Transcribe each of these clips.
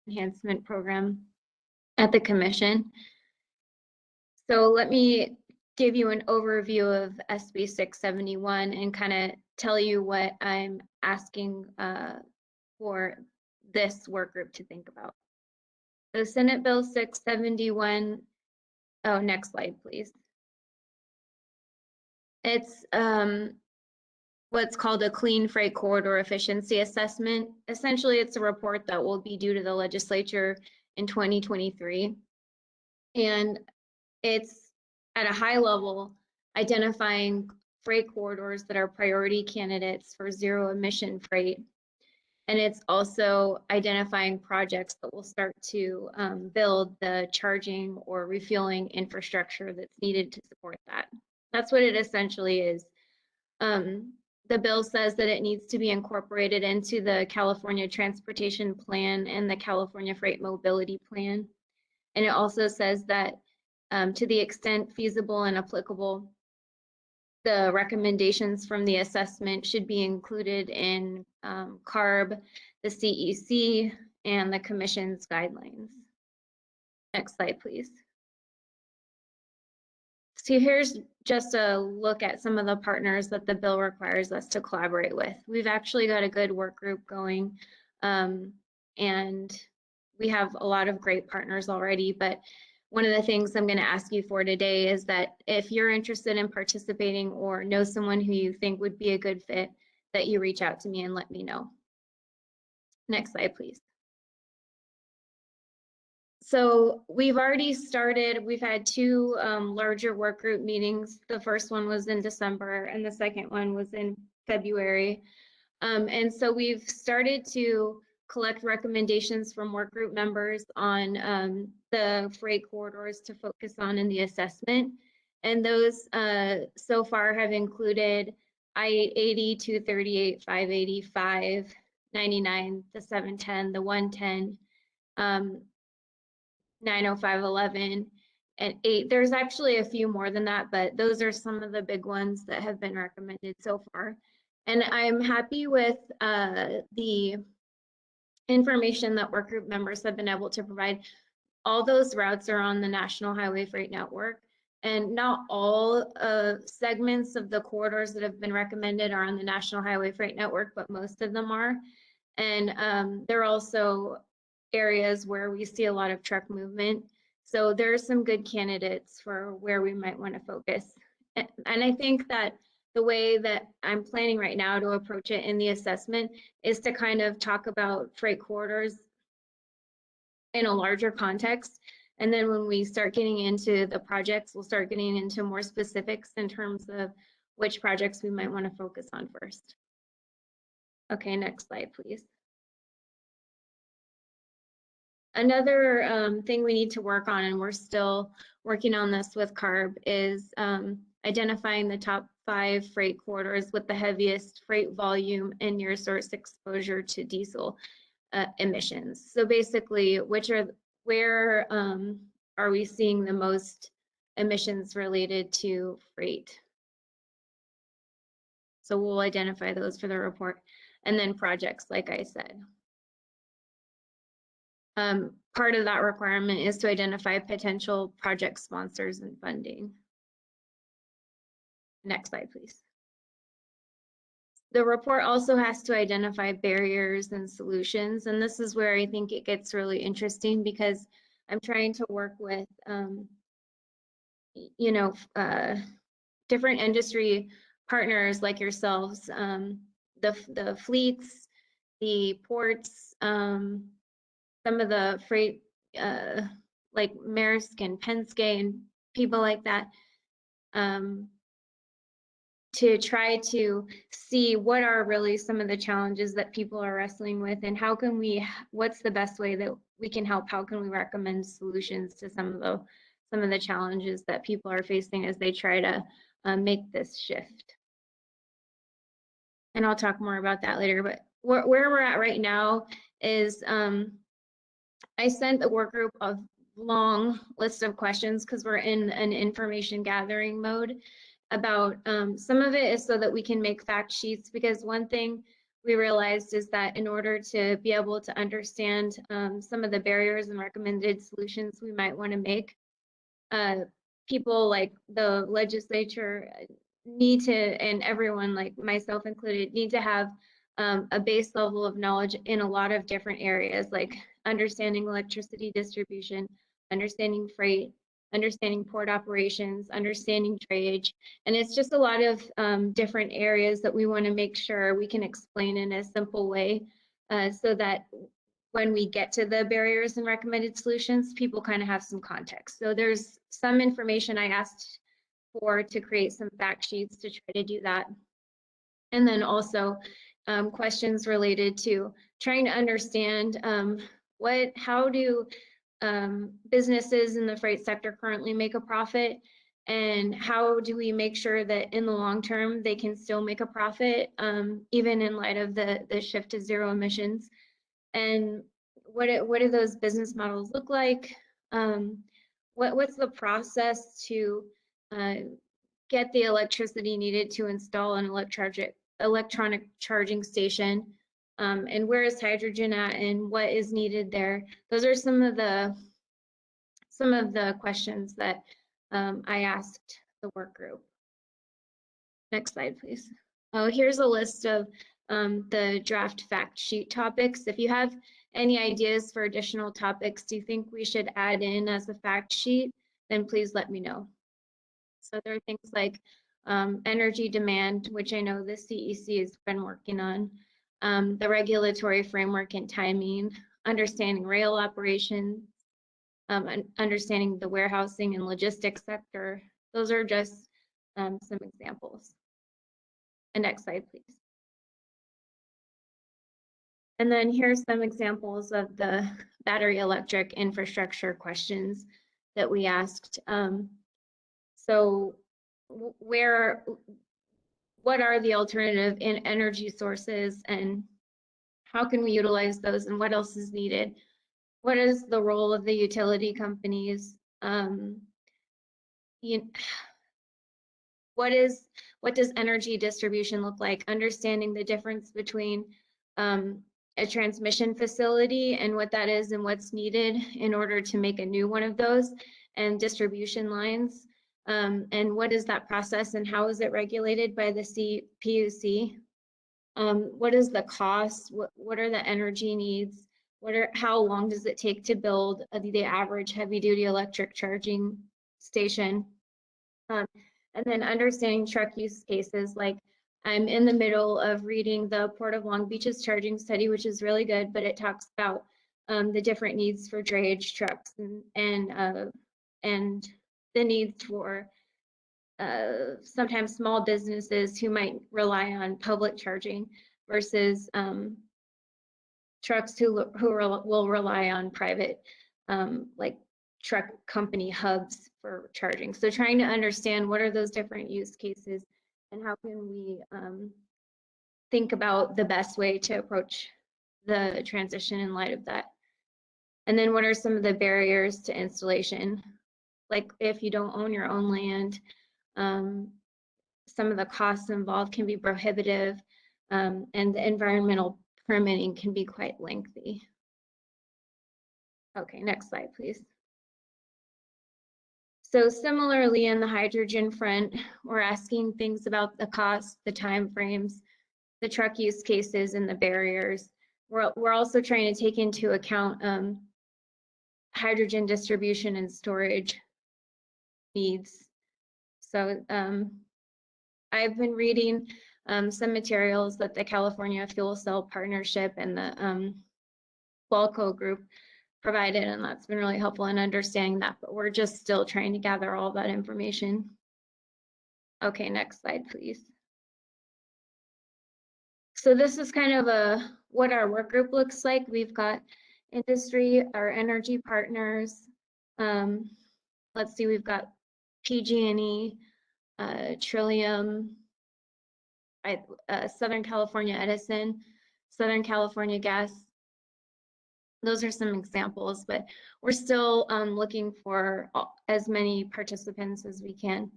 enhancement program at the commission. So let me give you an overview of SB 671 and kind of tell you what I'm asking for this work group to think about. So Senate Bill 671, oh, next slide, please. It's what's called a Clean Freight Corridor Efficiency Assessment. Essentially, it's a report that will be due to the legislature in 2023. And it's at a high level identifying freight corridors that are priority candidates for zero emission freight. And it's also identifying projects that will start to build the charging or refueling infrastructure that's needed to support that. That's what it essentially is. The bill says that it needs to be incorporated into the California Transportation Plan and the California Freight Mobility Plan. And it also says that to the extent feasible and applicable, the recommendations from the assessment should be included in CARB, the CEC, and the Commission's guidelines. Next slide, please. So here's just a look at some of the partners that the bill requires us to collaborate with. We've actually got a good work group going, and we have a lot of great partners already, but one of the things I'm going to ask you for today is that if you're interested in participating or know someone who you think would be a good fit, that you reach out to me and let me know. Next slide, please. So we've already started, we've had two larger work group meetings. The first one was in December and the second one was in February. And so we've started to collect recommendations from work group members on the freight corridors to focus on in the assessment. And those so far have included I-880, 238, 580, 599, the 710, the 110, 905, 11, and 8. There's actually a few more than that, but those are some of the big ones that have been recommended so far. And I'm happy with the information that work group members have been able to provide. All those routes are on the National Highway Freight Network, and not all segments of the corridors that have been recommended are on the National Highway Freight Network, but most of them are. And there are also areas where we see a lot of truck movement. So there are some good candidates for where we might want to focus. And I think that the way that I'm planning right now to approach it in the assessment is to kind of talk about freight corridors in a larger context. And then when we start getting into the projects, we'll start getting into more specifics in terms of which projects we might want to focus on first. Okay, next slide, please. Another thing we need to work on, and we're still working on this with CARB, is identifying the top 5 freight corridors with the heaviest freight volume and near source exposure to diesel emissions. So basically, where are we seeing the most emissions related to freight? So we'll identify those for the report, and then projects, like I said. Part of that requirement is to identify potential project sponsors and funding. Next slide, please. The report also has to identify barriers and solutions, and this is where I think it gets really interesting, because I'm trying to work with, you know, different industry partners like yourselves, the fleets, the ports, some of the freight, like Maersk and Penske and people like that, to try to see what are really some of the challenges that people are wrestling with, and how can we, what's the best way that we can help, how can we recommend solutions to some of the challenges that people are facing as they try to make this shift. And I'll talk more about that later, but where we're at right now is I sent the work group a long list of questions because we're in an information gathering mode about some of it is so that we can make fact sheets, because one thing we realized is that in order to be able to understand some of the barriers and recommended solutions we might want to make, people like the legislature need to, and everyone like myself included, need to have a base level of knowledge in a lot of different areas, like understanding electricity distribution, understanding freight, understanding port operations, understanding drayage. And it's just a lot of different areas that we want to make sure we can explain in a simple way so that when we get to the barriers and recommended solutions, people kind of have some context. So there's some information I asked for to create some fact sheets to try to do that. And then also questions related to trying to understand how do businesses in the freight sector currently make a profit, and how do we make sure that in the long term they can still make a profit even in light of the shift to zero emissions, and what do those business models look like? What's the process to get the electricity needed to install an electronic charging station? And where is hydrogen at, and what is needed there? Those are some of the questions that I asked the work group. Next slide, please. Oh, here's a list of the draft fact sheet topics. If you have any ideas for additional topics you think we should add in as a fact sheet, then please let me know. So there are things like energy demand, which I know the CEC has been working on, the regulatory framework and timing, understanding rail operations, understanding the warehousing and logistics sector. Those are just some examples. And next slide, please. And then here's some examples of the battery electric infrastructure questions that we asked. So what are the alternative energy sources, and how can we utilize those, and what else is needed? What is the role of the utility companies? What does energy distribution look like? Understanding the difference between a transmission facility and what that is and what's needed in order to make a new one of those, and distribution lines. And what is that process, and how is it regulated by the PUC? What is the cost? What are the energy needs? How long does it take to build the average heavy duty electric charging station? And then understanding truck use cases. Like, I'm in the middle of reading the Port of Long Beach's charging study, which is really good, but it talks about the different needs for drayage trucks and the needs for sometimes small businesses who might rely on public charging versus trucks who will rely on private like truck company hubs for charging. So trying to understand what are those different use cases, and how can we think about the best way to approach the transition in light of that. And then what are some of the barriers to installation? Like, if you don't own your own land, some of the costs involved can be prohibitive, and the environmental permitting can be quite lengthy. Okay, next slide, please. So similarly, in the hydrogen front, we're asking things about the cost, the time frames, the truck use cases, and the barriers. We're also trying to take into account hydrogen distribution and storage needs. So I've been reading some materials that the California Fuel Cell Partnership and the Qualco group provided, and that's been really helpful in understanding that, but we're just still trying to gather all that information. Okay, next slide, please. So this is kind of what our work group looks like. We've got industry, our energy partners. Let's see, we've got PG&E, Trillium, Southern California Edison, Southern California Gas. Those are some examples, but we're still looking for as many participants as we can.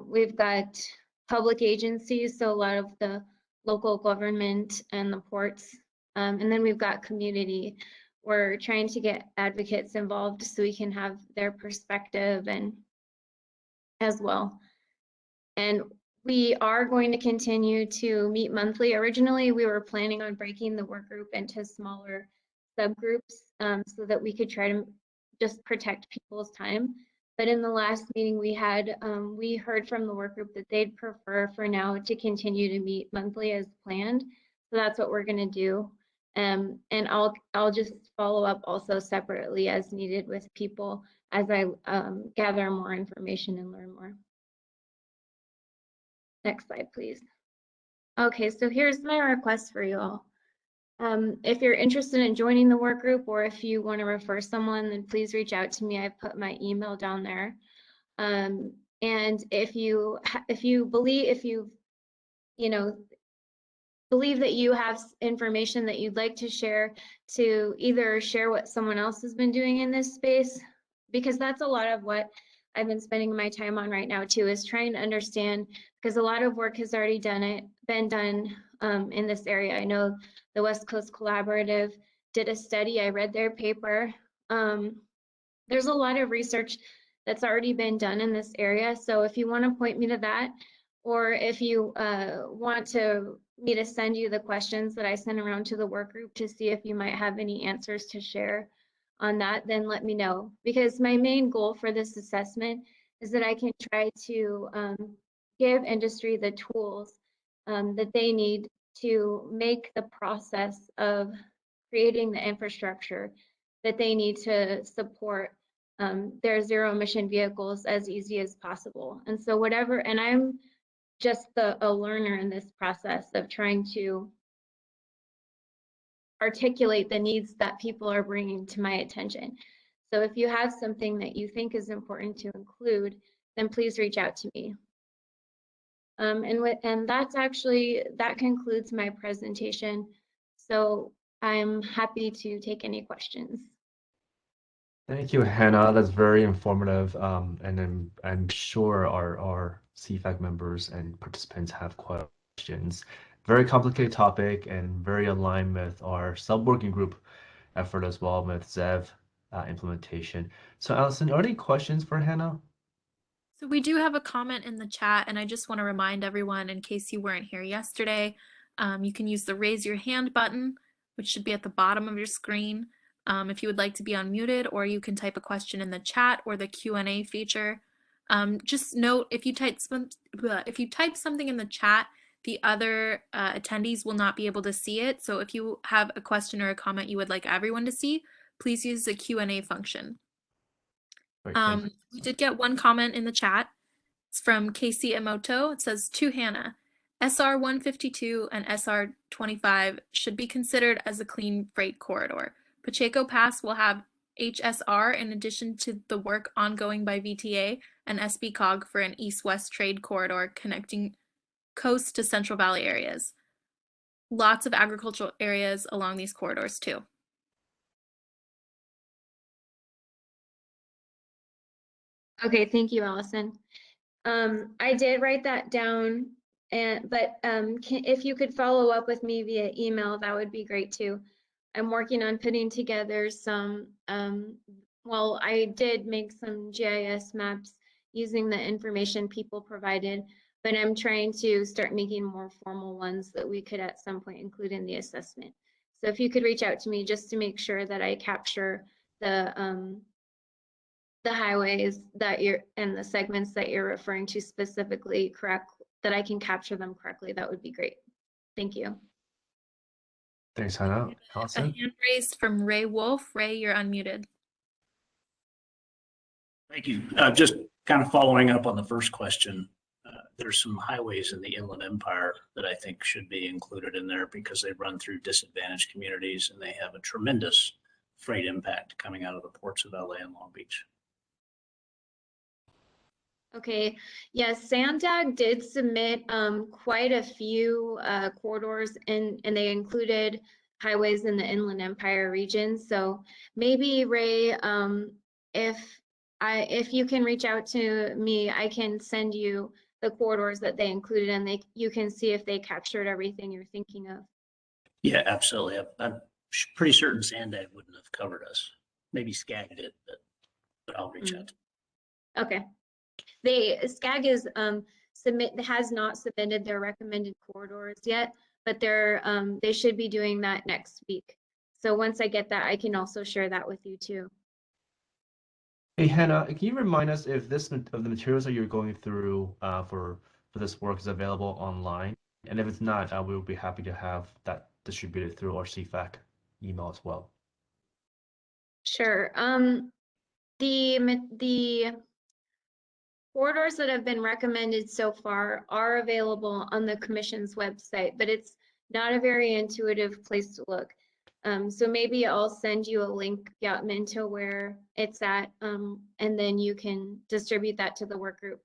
We've got public agencies, so a lot of the local government and the ports. And then we've got community. We're trying to get advocates involved so we can have their perspective and as well. And we are going to continue to meet monthly. Originally, we were planning on breaking the work group into smaller subgroups so that we could try to just protect people's time. But in the last meeting we had, we heard from the work group that they'd prefer for now to continue to meet monthly as planned. So that's what we're going to do. And I'll just follow up also separately as needed with people as I gather more information and learn more. Next slide, please. Okay, so here's my request for you all. If you're interested in joining the work group or if you want to refer someone, then please reach out to me. I've put my email down there. And if you believe that you have information that you'd like to share, to either share what someone else has been doing in this space, because that's a lot of what I've been spending my time on right now too, is trying to understand, because a lot of work has already been done in this area. I know the West Coast Collaborative did a study. I read their paper. There's a lot of research that's already been done in this area. So if you want to point me to that, or if you want me to send you the questions that I sent around to the work group to see if you might have any answers to share on that, then let me know. Because my main goal for this assessment is that I can try to give industry the tools that they need to make the process of creating the infrastructure that they need to support their zero emission vehicles as easy as possible. And so and I'm just a learner in this process of trying to articulate the needs that people are bringing to my attention. So if you have something that you think is important to include, then please reach out to me. And that concludes my presentation. So I'm happy to take any questions. Thank you, Hannah. That's very informative. And I'm sure our CFAC members and participants have questions. Very complicated topic and very aligned with our sub-working group effort as well with ZEV implementation. So Allison, are there any questions for Hannah? So we do have a comment in the chat, and I just want to remind everyone, in case you weren't here yesterday, you can use the raise your hand button, which should be at the bottom of your screen, if you would like to be unmuted, or you can type a question in the chat or the Q&A feature. Just note, if you type something in the chat, the other attendees will not be able to see it. So if you have a question or a comment you would like everyone to see, please use the Q&A function. We did get one comment in the chat. It's from Casey Emoto. It says, to Hannah, SR 152 and SR 25 should be considered as a clean freight corridor. Pacheco Pass will have HSR in addition to the work ongoing by VTA and SBCOG for an east-west trade corridor connecting coast to Central Valley areas. Lots of agricultural areas along these corridors too. Okay, thank you, Allison. I did write that down, but if you could follow up with me via email, that would be great too. I'm working on putting together some, well, I did make some GIS maps using the information people provided, but I'm trying to start making more formal ones that we could at some point include in the assessment. So if you could reach out to me just to make sure that I capture the highways and the segments that you're referring to specifically correct, that I can capture them correctly, that would be great. Thank you. Thanks, Hannah. Allison? A hand raised from Ray Wolf. Ray, you're unmuted. Thank you. Just kind of following up on the first question, there's some highways in the Inland Empire that I think should be included in there because they run through disadvantaged communities and they have a tremendous freight impact coming out of the ports of LA and Long Beach. Okay, yes, SAMDAG did submit quite a few corridors and they included highways in the Inland Empire region. So maybe Ray, if you can reach out to me, I can send you the corridors that they included, and you can see if they captured everything you're thinking of. Yeah, absolutely. I'm pretty certain Sandag wouldn't have covered us. Maybe Skag did, but I'll reach out. Okay. SCAG has not submitted their recommended corridors yet, but they should be doing that next week. So once I get that, I can also share that with you too. Hey, Hannah, can you remind us if of the materials that you're going through for this work is available online? And if it's not, we will be happy to have that distributed through our CFAC email as well. Sure. The corridors that have been recommended so far are available on the commission's website, but it's not a very intuitive place to look. So maybe I'll send you a link, Yatman, to where it's at, and then you can distribute that to the work group.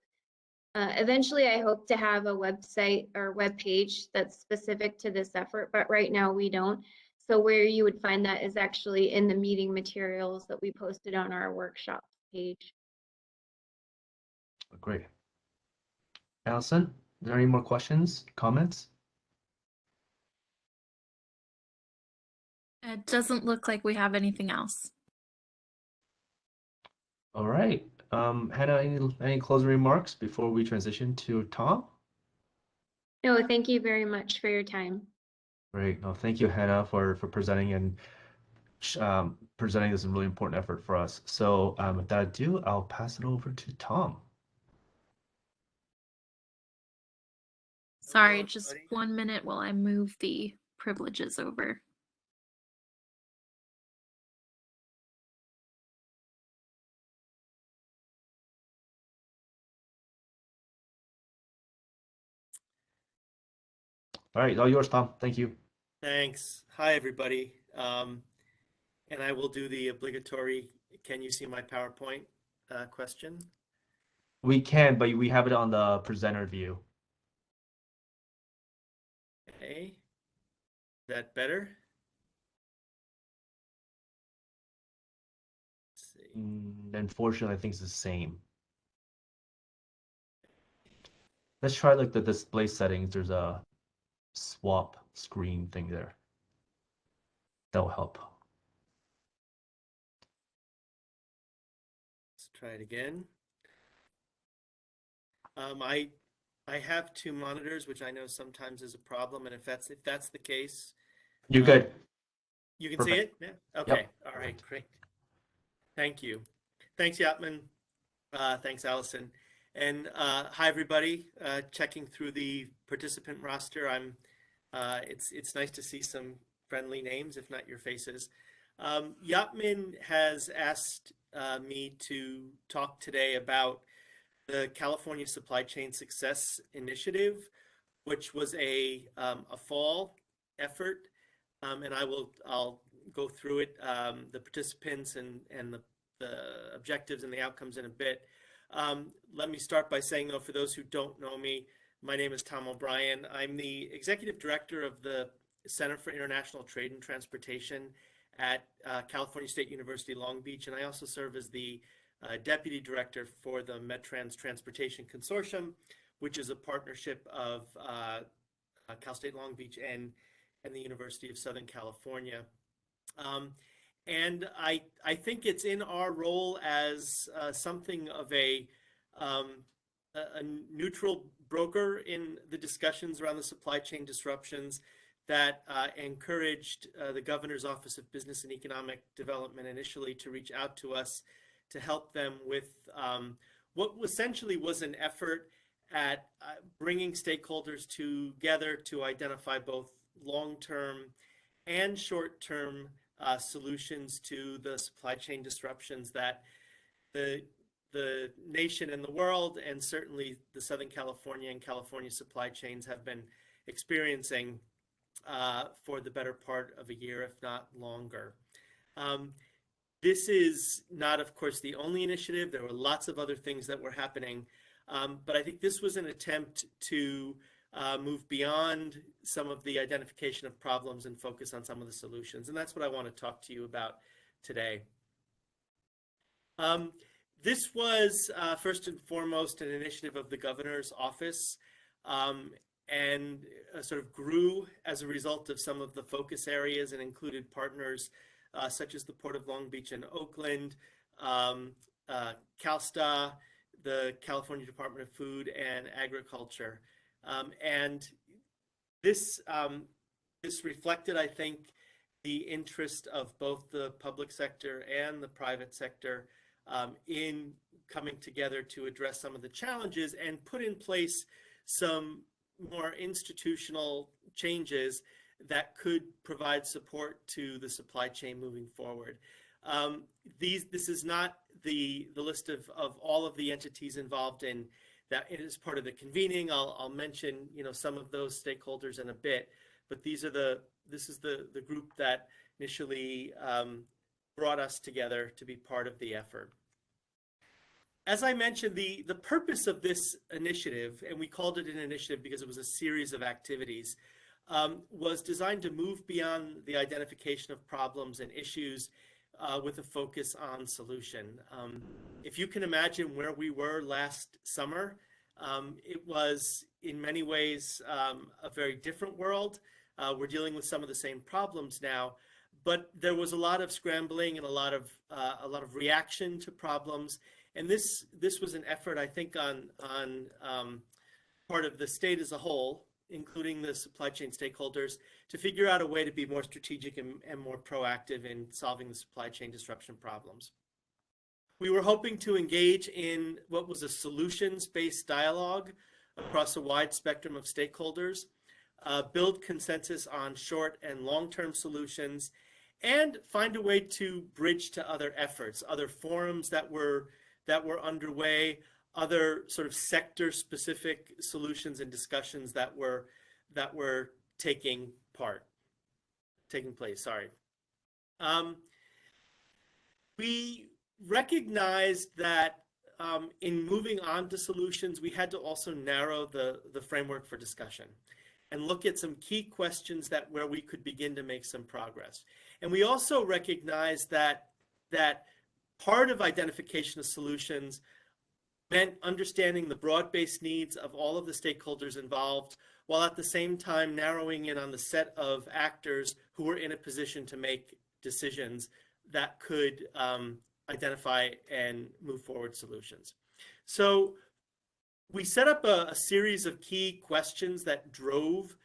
Eventually, I hope to have a website or web page that's specific to this effort, but right now we don't. So where you would find that is actually in the meeting materials that we posted on our workshop page. Great. Allison, are there any more questions, comments? It doesn't look like we have anything else. All right. Hannah, any closing remarks before we transition to Tom? No, thank you very much for your time. Great. No, thank you, Hannah, for presenting and presenting this really important effort for us. So with that ado, I'll pass it over to Tom. Sorry, just 1 minute while I move the privileges over. All right, all yours, Tom. Thank you. Thanks. Hi, everybody. And I will do the obligatory, can you see my PowerPoint question? We can, but we have it on the presenter view. Okay. Is that better? Let's see. Unfortunately, I think it's the same. Let's try like the display settings. There's a swap screen thing there. That'll help. Let's try it again. I have two monitors, which I know sometimes is a problem, and if that's the case, You're good. you can Perfect. see it? Yeah. Okay. Yep. All right. Great. Thank you. Thanks, Yatman. Thanks, Allison. And hi, everybody. Checking through the participant roster. It's nice to see some friendly names, if not your faces. Yatman has asked me to talk today about the California Supply Chain Success Initiative, which was a fall effort, and I'll go through it, the participants and the objectives and the outcomes in a bit. Let me start by saying, though, for those who don't know me, my name is Tom O'Brien. I'm the executive director of the Center for International Trade and Transportation at California State University, Long Beach, and I also serve as the deputy director for the MedTrans Transportation Consortium, which is a partnership of Cal State Long Beach and the University of Southern California. And I think it's in our role as something of a neutral broker in the discussions around the supply chain disruptions that encouraged the Governor's Office of Business and Economic Development initially to reach out to us to help them with what essentially was an effort at bringing stakeholders together to identify both long-term and short-term solutions to the supply chain disruptions that the nation and the world, and certainly the Southern California and California supply chains have been experiencing for the better part of a year, if not longer. This is not, of course, the only initiative. There were lots of other things that were happening, but I think this was an attempt to move beyond some of the identification of problems and focus on some of the solutions. And that's what I want to talk to you about today. This was first and foremost an initiative of the governor's office, and sort of grew as a result of some of the focus areas and included partners such as the Port of Long Beach and Oakland, CalSTA, the California Department of Food and Agriculture. And this reflected, I think, the interest of both the public sector and the private sector in coming together to address some of the challenges and put in place some more institutional changes that could provide support to the supply chain moving forward. This is not the list of all of the entities involved in that. It is part of the convening. I'll mention some of those stakeholders in a bit, but this is the group that initially brought us together to be part of the effort. As I mentioned, the purpose of this initiative, and we called it an initiative because it was a series of activities, was designed to move beyond the identification of problems and issues with a focus on solution. If you can imagine where we were last summer, it was in many ways a very different world. We're dealing with some of the same problems now, but there was a lot of scrambling and a lot of reaction to problems. And this was an effort, I think, on part of the state as a whole, including the supply chain stakeholders, to figure out a way to be more strategic and more proactive in solving the supply chain disruption problems. We were hoping to engage in what was a solutions-based dialogue across a wide spectrum of stakeholders, build consensus on short and long-term solutions, and find a way to bridge to other efforts, other forums that were underway, other sort of sector-specific solutions and discussions that were taking place. Sorry. We recognized that in moving on to solutions, we had to also narrow the framework for discussion and look at some key questions where we could begin to make some progress. And we also recognized that part of identification of solutions meant understanding the broad-based needs of all of the stakeholders involved, while at the same time narrowing in on the set of actors who were in a position to make decisions that could identify and move forward solutions. So we set up a series of key questions that drove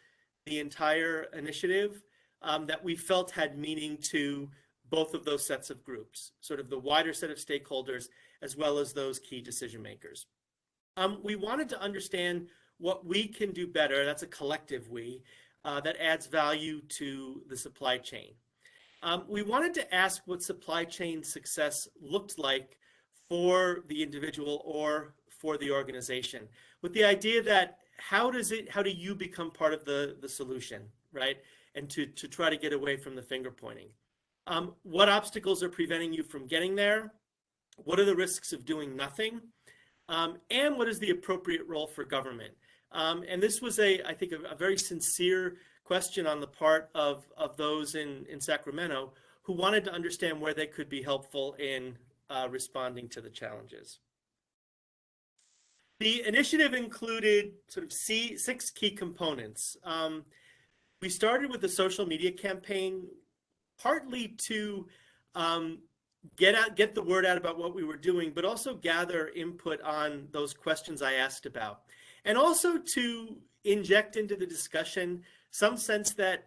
the entire initiative that we felt had meaning to both of those sets of groups, sort of the wider set of stakeholders, as well as those key decision makers. We wanted to understand what we can do better, that's a collective we, that adds value to the supply chain. We wanted to ask what supply chain success looked like for the individual or for the organization, with the idea that how do you become part of the solution, right? And to try to get away from the finger pointing. What obstacles are preventing you from getting there? What are the risks of doing nothing? And what is the appropriate role for government? And this was I think a very sincere question on the part of those in Sacramento who wanted to understand where they could be helpful in responding to the challenges. The initiative included sort of 6 key components. We started with a social media campaign, partly to get the word out about what we were doing, but also gather input on those questions I asked about. And also to inject into the discussion some sense that,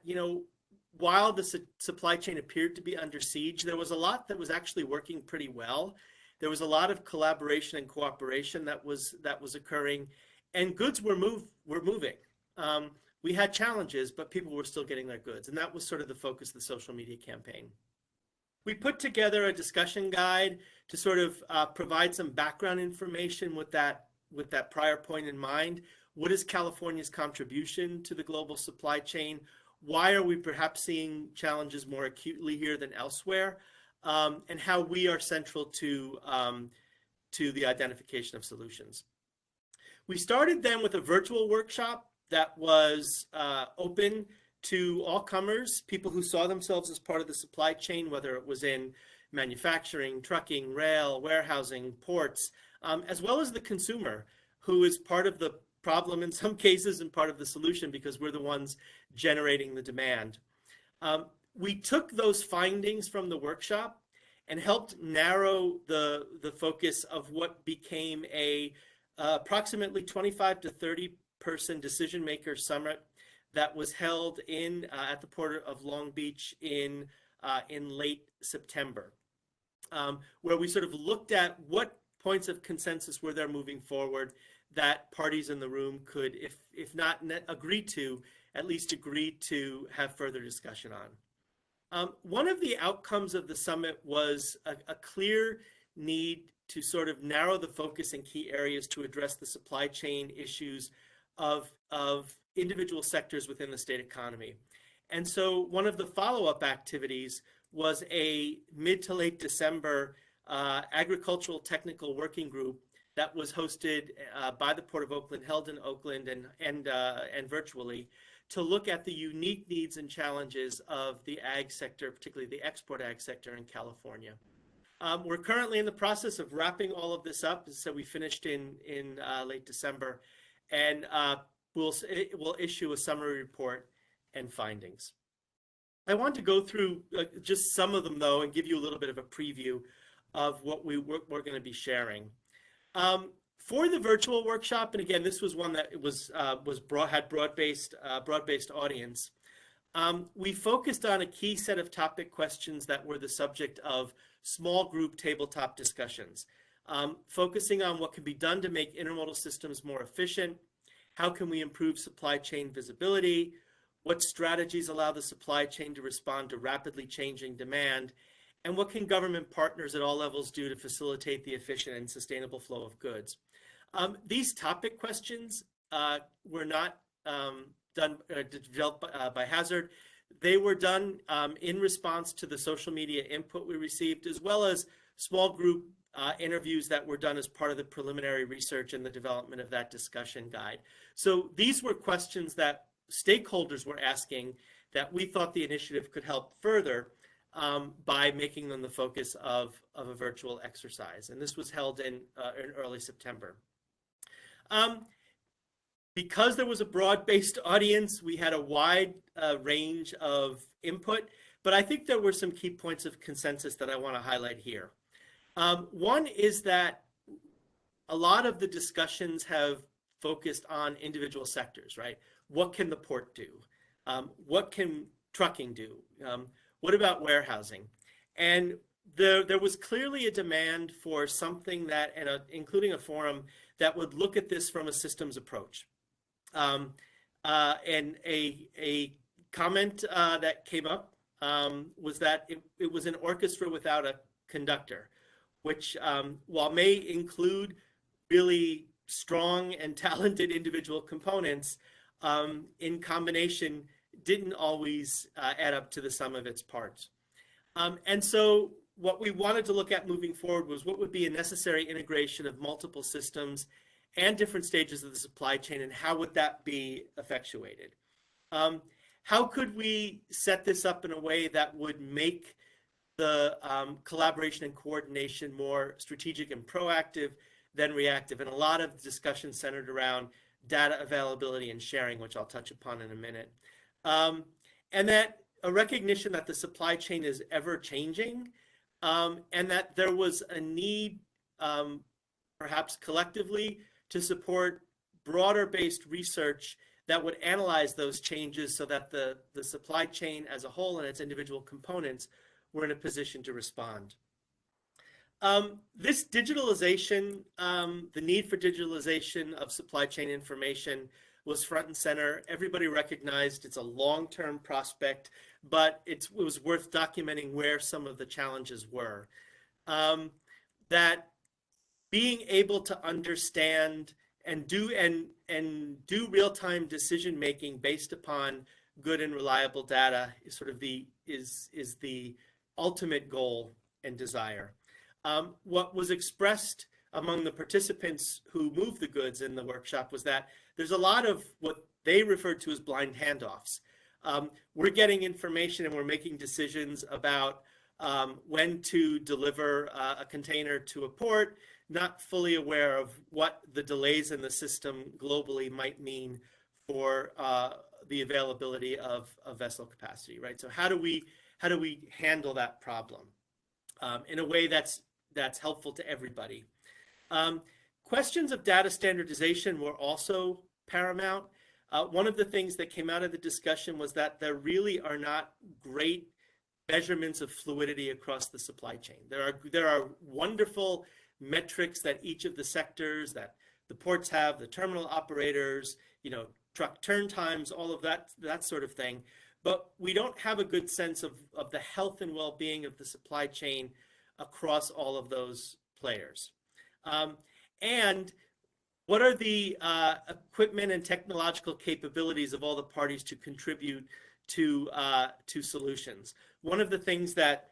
while the supply chain appeared to be under siege, there was a lot that was actually working pretty well. There was a lot of collaboration and cooperation that was occurring, and goods were moving. We had challenges, but people were still getting their goods, and that was sort of the focus of the social media campaign. We put together a discussion guide to sort of provide some background information with that prior point in mind. What is California's contribution to the global supply chain? Why are we perhaps seeing challenges more acutely here than elsewhere? And how we are central to the identification of solutions. We started then with a virtual workshop that was open to all comers, people who saw themselves as part of the supply chain, whether it was in manufacturing, trucking, rail, warehousing, ports, as well as the consumer, who is part of the problem in some cases and part of the solution because we're the ones generating the demand. We took those findings from the workshop and helped narrow the focus of what became a approximately 25 to 30 person decision maker summit that was held in at the Port of Long Beach in late September, where we sort of looked at what points of consensus were there moving forward that parties in the room could, if not agree to, at least agree to have further discussion on. One of the outcomes of the summit was a clear need to sort of narrow the focus in key areas to address the supply chain issues of individual sectors within the state economy. And so one of the follow-up activities was a mid to late December agricultural technical working group that was hosted by the Port of Oakland, held in Oakland and virtually, to look at the unique needs and challenges of the ag sector, particularly the export ag sector in California. We're currently in the process of wrapping all of this up. So we finished in late December, and we'll issue a summary report and findings. I want to go through just some of them though, and give you a little bit of a preview of what we're going to be sharing. For the virtual workshop, and again, this was one that had broad-based audience. We focused on a key set of topic questions that were the subject of small group tabletop discussions, focusing on what can be done to make intermodal systems more efficient, how can we improve supply chain visibility, what strategies allow the supply chain to respond to rapidly changing demand, and what can government partners at all levels do to facilitate the efficient and sustainable flow of goods. These topic questions were not developed by Hazard. They were done in response to the social media input we received, as well as small group interviews that were done as part of the preliminary research and the development of that discussion guide. So these were questions that stakeholders were asking that we thought the initiative could help further by making them the focus of a virtual exercise. And this was held in early September. Because there was a broad-based audience, we had a wide range of input, but I think there were some key points of consensus that I want to highlight here. One is that a lot of the discussions have focused on individual sectors, right? What can the port do? What can trucking do? What about warehousing? And there was clearly a demand for something that, including a forum, that would look at this from a systems approach. And a comment that came up was that it was an orchestra without a conductor, which while may include really strong and talented individual components, in combination didn't always add up to the sum of its parts. And so what we wanted to look at moving forward was what would be a necessary integration of multiple systems and different stages of the supply chain, and how would that be effectuated? How could we set this up in a way that would make the collaboration and coordination more strategic and proactive than reactive? And a lot of discussion centered around data availability and sharing, which I'll touch upon in a minute. And that a recognition that the supply chain is ever changing, and that there was a need, perhaps collectively, to support broader based research that would analyze those changes so that the supply chain as a whole and its individual components were in a position to respond. This digitalization, the need for digitalization of supply chain information was front and center. Everybody recognized it's a long-term prospect, but it was worth documenting where some of the challenges were. That being able to understand and do real-time decision making based upon good and reliable data is sort of the ultimate goal and desire. What was expressed among the participants who moved the goods in the workshop was that there's a lot of what they referred to as blind handoffs. We're getting information and we're making decisions about when to deliver a container to a port, not fully aware of what the delays in the system globally might mean for the availability of vessel capacity, right? So how do we handle that problem in a way that's helpful to everybody? Questions of data standardization were also paramount. One of the things that came out of the discussion was that there really are not great measurements of fluidity across the supply chain. There are wonderful metrics that each of the sectors, that the ports have, the terminal operators, truck turn times, all of that sort of thing. But we don't have a good sense of the health and well-being of the supply chain across all of those players. And what are the equipment and technological capabilities of all the parties to contribute to solutions? One of the things that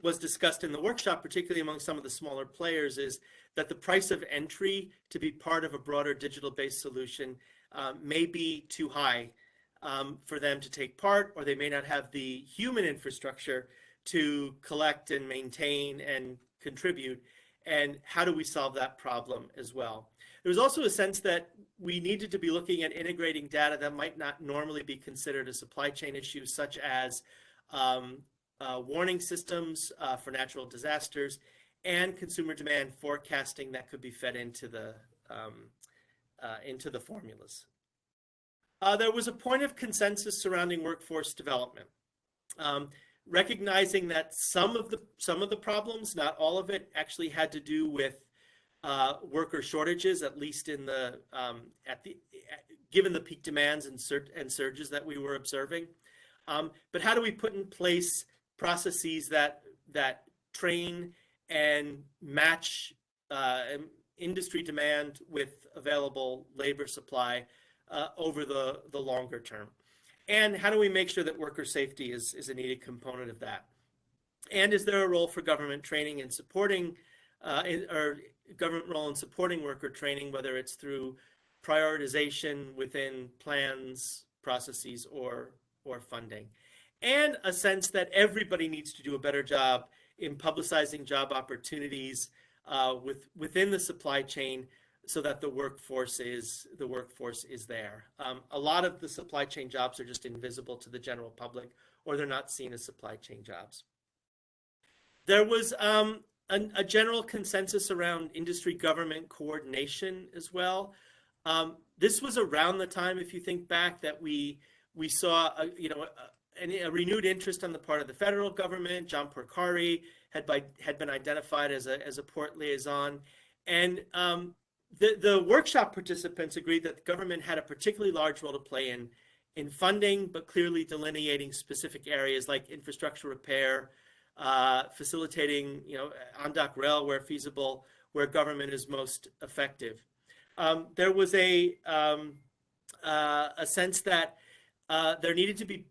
was discussed in the workshop, particularly among some of the smaller players, is that the price of entry to be part of a broader digital-based solution may be too high for them to take part, or they may not have the human infrastructure to collect and maintain and contribute. And how do we solve that problem as well? There was also a sense that we needed to be looking at integrating data that might not normally be considered a supply chain issue, such as warning systems for natural disasters and consumer demand forecasting that could be fed into the formulas. There was a point of consensus surrounding workforce development, recognizing that some of the problems, not all of it, actually had to do with worker shortages, at least in the given the peak demands and surges that we were observing. But how do we put in place processes that train and match industry demand with available labor supply over the longer term? And how do we make sure that worker safety is a needed component of that? And is there a role for government training and supporting, or government role in supporting worker training, whether it's through prioritization within plans, processes, or funding? And a sense that everybody needs to do a better job in publicizing job opportunities within the supply chain, so that the workforce is there. A lot of the supply chain jobs are just invisible to the general public, or they're not seen as supply chain jobs. There was a general consensus around industry government coordination as well. This was around the time, if you think back, that we saw a renewed interest on the part of the federal government. John Porcari had been identified as a port liaison, and the workshop participants agreed that the government had a particularly large role to play in funding, but clearly delineating specific areas like infrastructure repair, facilitating on-dock rail where feasible, where government is most effective. There was a sense that there needed to be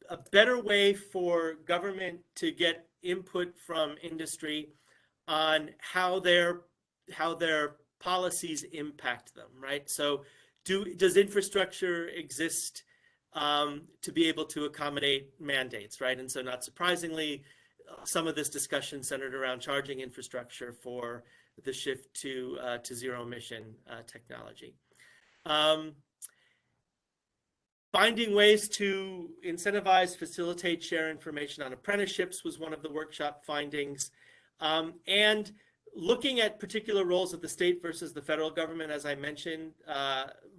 a better way for government to get input from industry on how their policies impact them, right? So does infrastructure exist to be able to accommodate mandates, right? And so not surprisingly, some of this discussion centered around charging infrastructure for the shift to zero emission technology. Finding ways to incentivize, facilitate, share information on apprenticeships was one of the workshop findings. And looking at particular roles of the state versus the federal government, as I mentioned,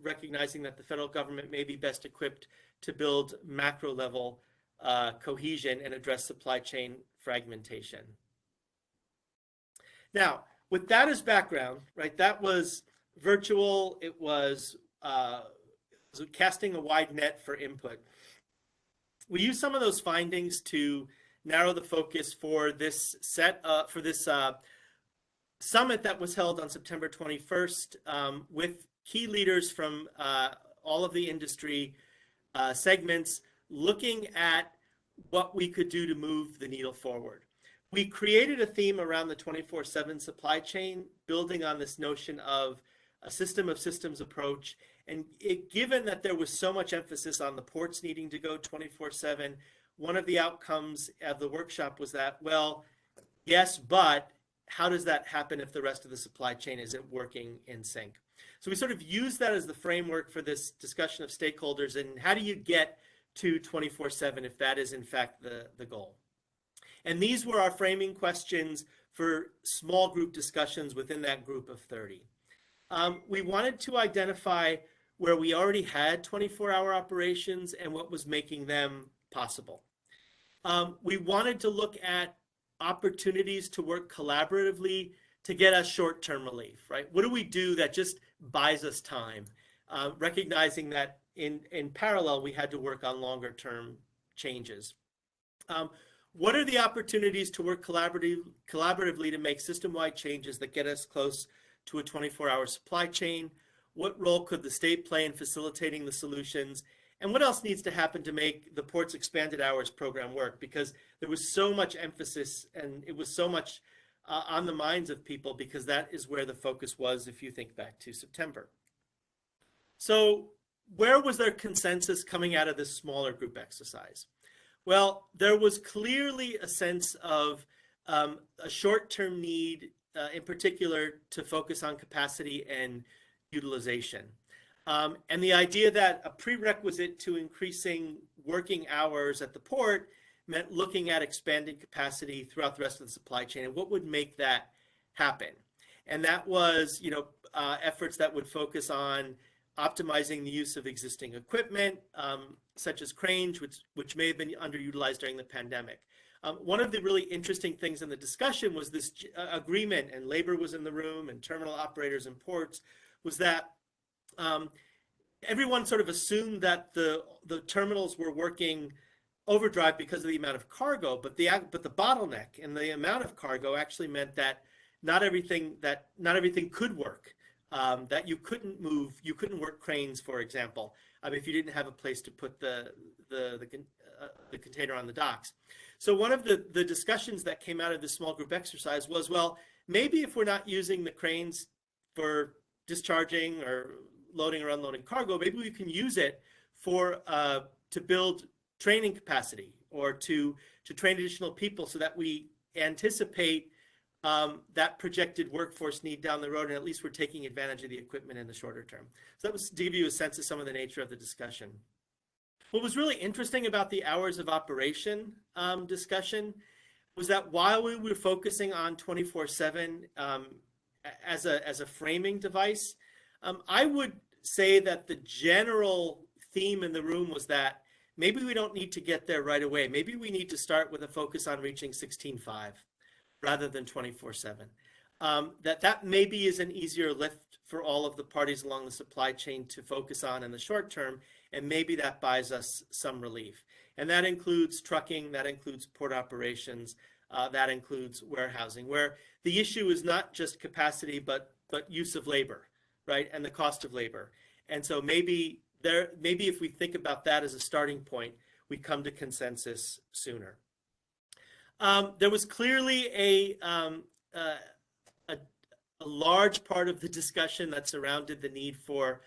recognizing that the federal government may be best equipped to build macro level cohesion and address supply chain fragmentation. Now, with that as background, right, that was virtual, it was casting a wide net for input. We used some of those findings to narrow the focus for this summit that was held on September 21st with key leaders from all of the industry segments, looking at what we could do to move the needle forward. We created a theme around the 24/7 supply chain, building on this notion of a system of systems approach. And given that there was so much emphasis on the ports needing to go 24/7, one of the outcomes of the workshop was that, well, yes, but how does that happen if the rest of the supply chain isn't working in sync? So we sort of use that as the framework for this discussion of stakeholders and how do you get to 24/7 if that is in fact the goal. And these were our framing questions for small group discussions within that group of 30. We wanted to identify where we already had 24-hour operations and what was making them possible. We wanted to look at opportunities to work collaboratively to get us short-term relief, right? What do we do that just buys us time? Recognizing that in parallel, we had to work on longer-term changes. What are the opportunities to work collaboratively to make system-wide changes that get us close to a 24-hour supply chain? What role could the state play in facilitating the solutions? And what else needs to happen to make the port's expanded hours program work? Because there was so much emphasis and it was so much on the minds of people because that is where the focus was if you think back to September. So where was there consensus coming out of this smaller group exercise? Well, there was clearly a sense of a short-term need, in particular, to focus on capacity and utilization. And the idea that a prerequisite to increasing working hours at the port meant looking at expanding capacity throughout the rest of the supply chain and what would make that happen. And that was, efforts that would focus on optimizing the use of existing equipment, such as cranes, which may have been underutilized during the pandemic. One of the really interesting things in the discussion was this agreement, and labor was in the room, and terminal operators and ports, was that everyone sort of assumed that the terminals were working overdrive because of the amount of cargo, but the bottleneck and the amount of cargo actually meant that not everything could work. That you couldn't work cranes, for example, if you didn't have a place to put the container on the docks. So one of the discussions that came out of this small group exercise was, well, maybe if we're not using the cranes for discharging or loading or unloading cargo, maybe we can use it for to build training capacity or to train additional people so that we anticipate that projected workforce need down the road, and at least we're taking advantage of the equipment in the shorter term. So that was to give you a sense of some of the nature of the discussion. What was really interesting about the hours of operation discussion was that while we were focusing on 24/7 as a framing device, I would say that the general theme in the room was that maybe we don't need to get there right away. Maybe we need to start with a focus on reaching 16.5 rather than 24/7. That maybe is an easier lift for all of the parties along the supply chain to focus on in the short term, and maybe that buys us some relief. And that includes trucking, that includes port operations, that includes warehousing, where the issue is not just capacity, but use of labor, right, and the cost of labor. And so maybe if we think about that as a starting point, we come to consensus sooner. There was clearly a large part of the discussion that surrounded the need for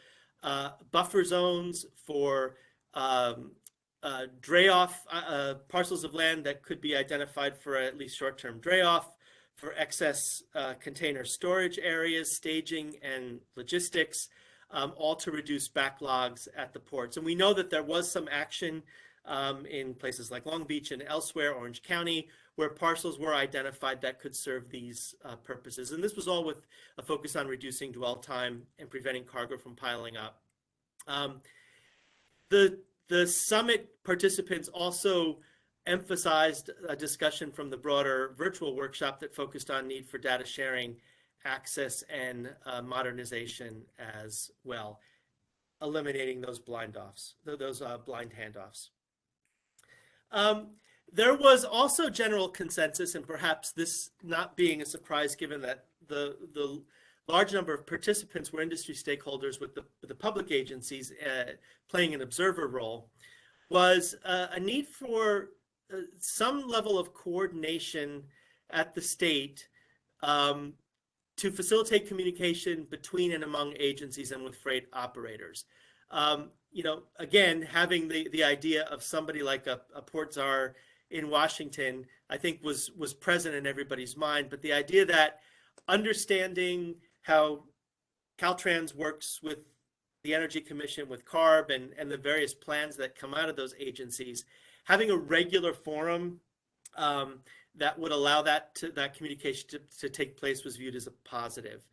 buffer zones, for dray-off parcels of land that could be identified for at least short-term dray-off, for excess container storage areas, staging, and logistics, all to reduce backlogs at the ports. And we know that there was some action in places like Long Beach and elsewhere, Orange County, where parcels were identified that could serve these purposes. And this was all with a focus on reducing dwell time and preventing cargo from piling up. The summit participants also emphasized a discussion from the broader virtual workshop that focused on need for data sharing, access, and modernization as well, eliminating those blind handoffs. There was also general consensus, and perhaps this not being a surprise given that the large number of participants were industry stakeholders with the public agencies playing an observer role, was a need for some level of coordination at the state to facilitate communication between and among agencies and with freight operators. you know, again, having the idea of somebody like a port czar in Washington, I think was present in everybody's mind. But the idea that understanding how Caltrans works with the Energy Commission, with CARB, and the various plans that come out of those agencies, having a regular forum that would allow that communication to take place was viewed as a positive.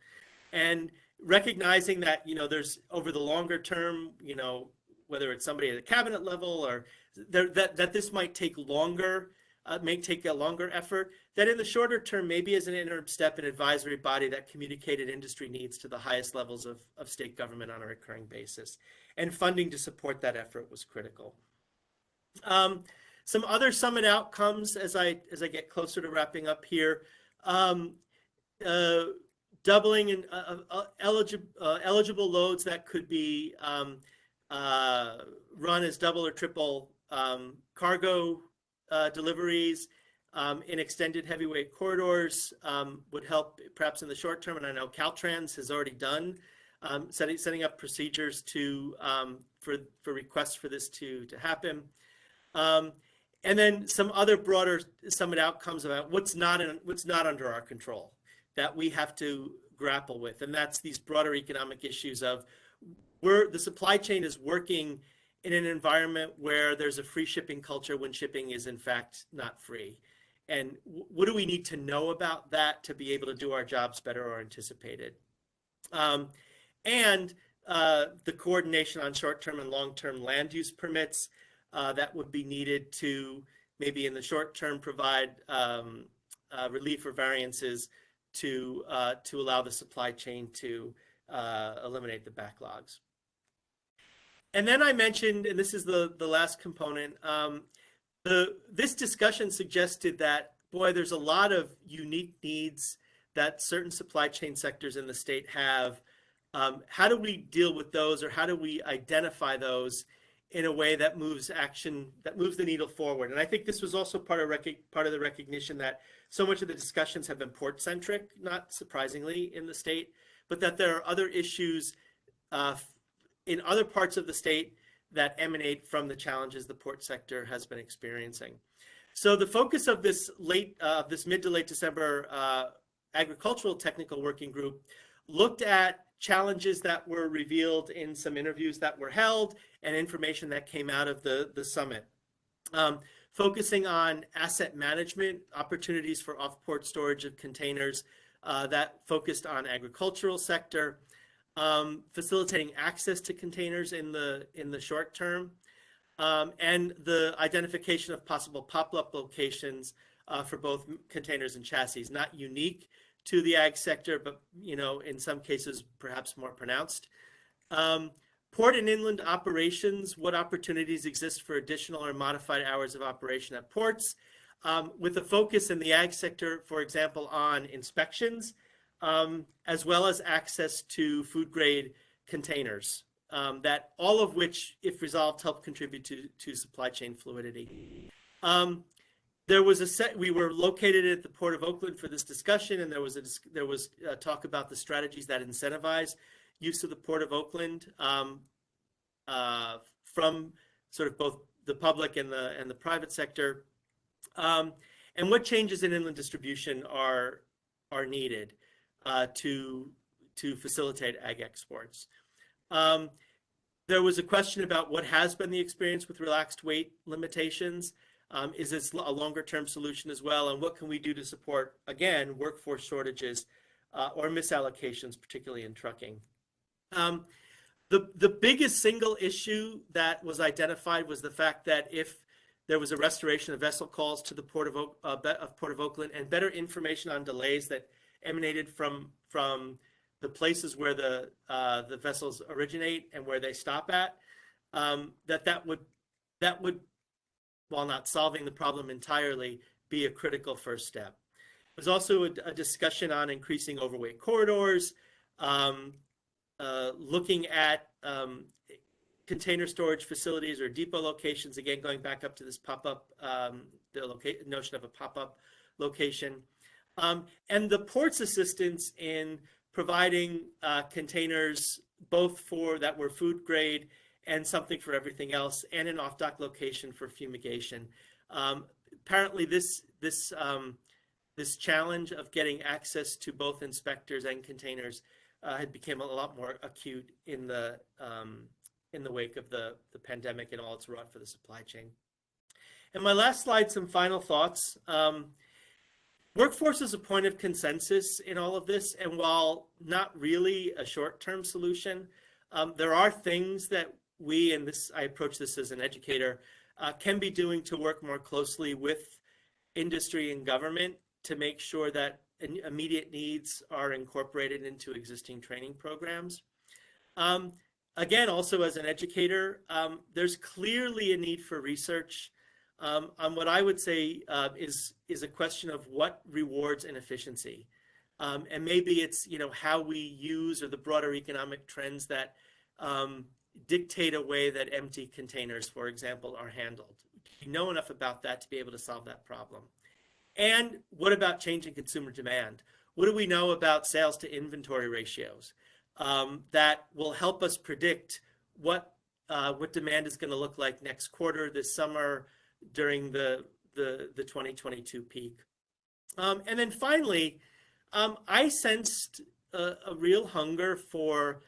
And recognizing that, you know, there's over the longer term, you know, whether it's somebody at the cabinet level or that this might take longer, may take a longer effort, that in the shorter term, maybe as an interim step, an advisory body that communicated industry needs to the highest levels of state government on a recurring basis. And funding to support that effort was critical. Some other summit outcomes as I get closer to wrapping up here. Doubling in eligible loads that could be run as double or triple cargo deliveries in extended heavyweight corridors would help perhaps in the short term. And I know Caltrans has already done setting up procedures to for requests for this to happen. And then some other broader summit outcomes about what's not under our control that we have to grapple with. And that's these broader economic issues of the supply chain is working in an environment where there's a free shipping culture when shipping is in fact not free. And what do we need to know about that to be able to do our jobs better or anticipated? And the coordination on short-term and long-term land use permits that would be needed to maybe in the short term provide relief or variances to allow the supply chain to eliminate the backlogs. And then I mentioned, and this is the last component, this discussion suggested that, boy, there's a lot of unique needs that certain supply chain sectors in the state have. How do we deal with those, or how do we identify those in a way that moves the needle forward? And I think this was also part of the recognition that so much of the discussions have been port-centric, not surprisingly, in the state, but that there are other issues in other parts of the state that emanate from the challenges the port sector has been experiencing. So the focus of this mid to late December agricultural technical working group looked at challenges that were revealed in some interviews that were held and information that came out of the summit. Focusing on asset management, opportunities for off-port storage of containers that focused on agricultural sector, facilitating access to containers in the short term, and the identification of possible pop-up locations for both containers and chassis, not unique to the ag sector, but in some cases perhaps more pronounced. Port and inland operations, what opportunities exist for additional or modified hours of operation at ports, with a focus in the ag sector, for example, on inspections, as well as access to food grade containers, that all of which, if resolved, help contribute to supply chain fluidity. We were located at the Port of Oakland for this discussion, and there was talk about the strategies that incentivize use of the Port of Oakland from sort of both the public and the private sector, and what changes in inland distribution are needed to facilitate ag exports. There was a question about what has been the experience with relaxed weight limitations. Is this a longer term solution as well? And what can we do to support, again, workforce shortages or misallocations, particularly in trucking? The biggest single issue that was identified was the fact that if there was a restoration of vessel calls to the Port of Oakland and better information on delays that emanated from the places where the vessels originate and where they stop at, that would, while not solving the problem entirely, be a critical first step. There's also a discussion on increasing overweight corridors, looking at container storage facilities or depot locations, again, going back up to this pop-up, the notion of a pop-up location. And the port's assistance in providing containers both that were food grade and something for everything else, and an off-dock location for fumigation. Apparently, this challenge of getting access to both inspectors and containers had become a lot more acute in the wake of the pandemic and all it's wrought for the supply chain. And my last slide, some final thoughts. Workforce is a point of consensus in all of this, and while not really a short-term solution, there are things that we, and this, I approach this as an educator, can be doing to work more closely with industry and government to make sure that immediate needs are incorporated into existing training programs. Again, also as an educator, there's clearly a need for research on what I would say is a question of what rewards inefficiency. And maybe it's, how we use, or the broader economic trends that dictate a way that empty containers, for example, are handled. We know enough about that to be able to solve that problem. And what about changing consumer demand? What do we know about sales to inventory ratios that will help us predict what demand is going to look like next quarter, this summer, during the 2022 peak? And then finally, I sensed a real hunger for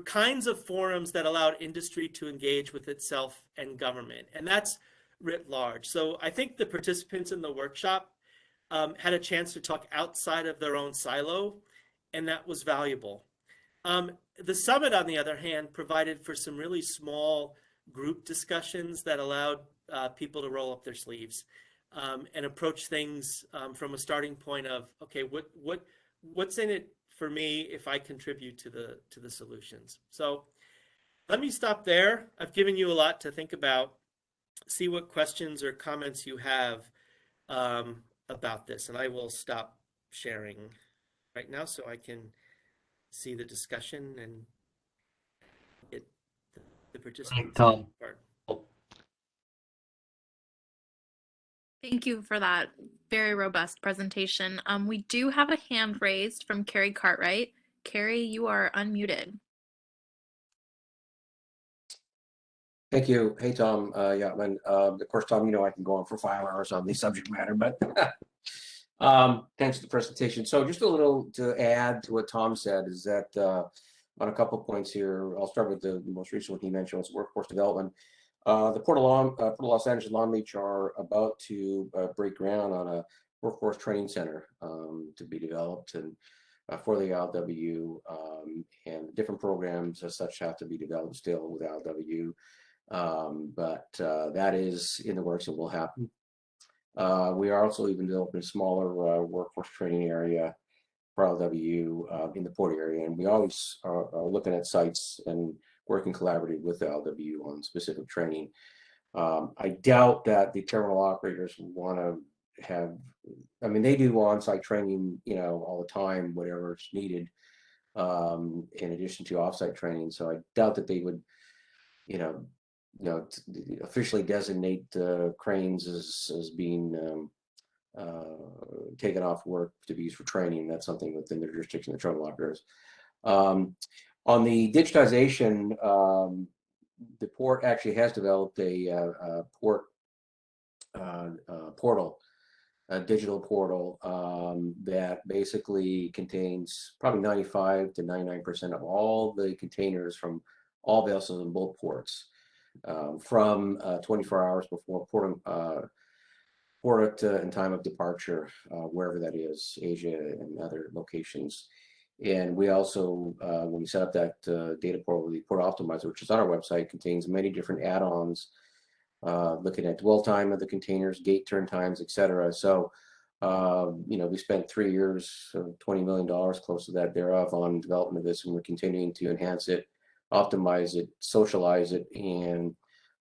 kinds of forums that allowed industry to engage with itself and government, and that's writ large. So I think the participants in the workshop had a chance to talk outside of their own silo, and that was valuable. The summit, on the other hand, provided for some really small group discussions that allowed people to roll up their sleeves and approach things from a starting point of, okay, what's in it for me if I contribute to the solutions? So let me stop there. I've given you a lot to think about. See what questions or comments you have about this, and I will stop sharing right now so I can see the discussion and get the participants Tom. part. Thank you for that very robust presentation. We do have a hand raised from Carrie Cartwright. Carrie, you are unmuted. Thank you. Hey, Tom Yachtman. Of course, Tom, I can go on for 5 hours on the subject matter, but thanks for the presentation. So just a little to add to what Tom said is that on a couple of points here, I'll start with the most recent one he mentioned, was workforce development. The Port of Los Angeles Long Beach are about to break ground on a workforce training center to be developed and for the ILWU, and different programs as such have to be developed still with ILWU. But that is in the works and will happen. We are also even developing a smaller workforce training area for LW in the port area, and we always are looking at sites and working collaboratively with LW on specific training. I doubt that the terminal operators want to have, they do on-site training, all the time, whatever is needed, in addition to off-site training. So I doubt that they would, officially designate cranes as being taken off work to be used for training. That's something within the jurisdiction of the terminal operators. On the digitization, the port actually has developed a port portal, a digital portal that basically contains probably 95 to 99% of all the containers from all vessels in both ports, from 24 hours before port and time of departure, wherever that is, Asia and other locations. And we also, when we set up that data portal, the Port Optimizer, which is on our website, contains many different add-ons, looking at dwell time of the containers, gate turn times, etc. So, we spent 3 years, $20 million, close to that thereof, on development of this, and we're continuing to enhance it, optimize it, socialize it, and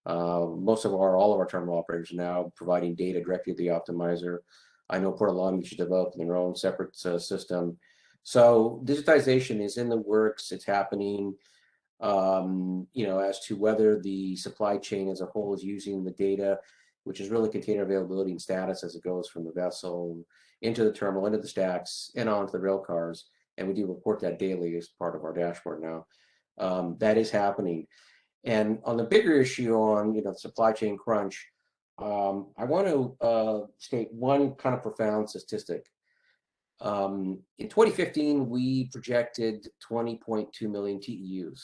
all of our terminal operators are now providing data directly to the optimizer. I know Port of Long Beach is developing their own separate system. So digitization is in the works. It's happening. As to whether the supply chain as a whole is using the data, which is really container availability and status as it goes from the vessel into the terminal, into the stacks, and onto the rail cars. And we do report that daily as part of our dashboard now. That is happening. And on the bigger issue on, supply chain crunch, I want to state one kind of profound statistic. In 2015, we projected 20.2 million TEUs.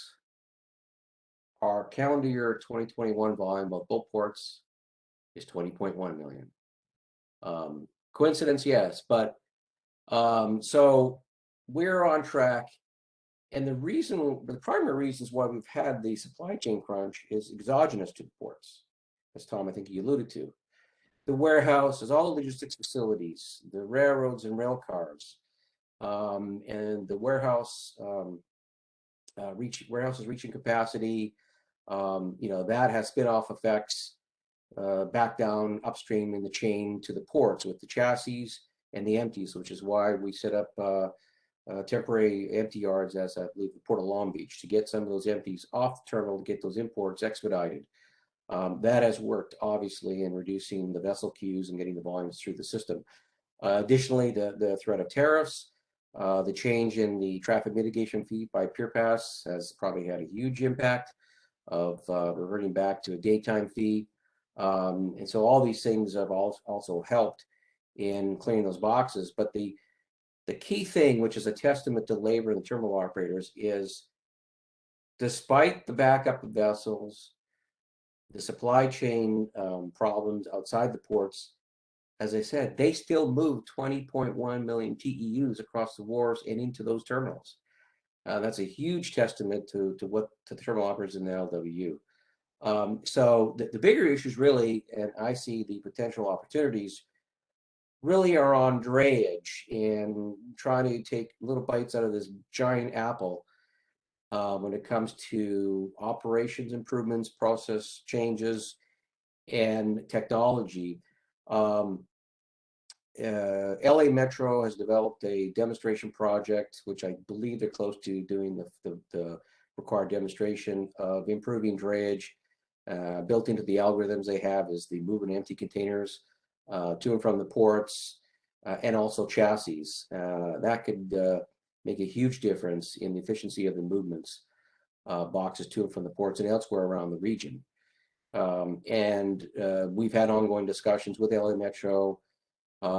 Our calendar year 2021 volume of both ports is 20.1 million. Coincidence, yes, but so we're on track. And the primary reasons why we've had the supply chain crunch is exogenous to the ports, as Tom, I think you alluded to. The warehouses, all the logistics facilities, the railroads and rail cars, and the warehouses reaching capacity. That has spin-off effects back down upstream in the chain to the ports with the chassis and the empties, which is why we set up temporary empty yards, as I believe the Port of Long Beach, to get some of those empties off the terminal to get those imports expedited. That has worked, obviously, in reducing the vessel queues and getting the volumes through the system. Additionally, the threat of tariffs, the change in the traffic mitigation fee by PurePass has probably had a huge impact of reverting back to a daytime fee. And so all these things have also helped in clearing those boxes. But the key thing, which is a testament to labor and the terminal operators, is despite the backup of vessels, the supply chain problems outside the ports, as I said, they still move 20.1 million TEUs across the wharves and into those terminals. That's a huge testament to the terminal operators in the LWU. So the bigger issues really, and I see the potential opportunities, really are on drayage and trying to take little bites out of this giant apple when it comes to operations improvements, process changes, and technology. LA Metro has developed a demonstration project, which I believe they're close to doing the required demonstration of improving drayage. Built into the algorithms they have is the move and empty containers to and from the ports, and also chassis. That could make a huge difference in the efficiency of the movements, boxes to and from the ports and elsewhere around the region. And we've had ongoing discussions with LA Metro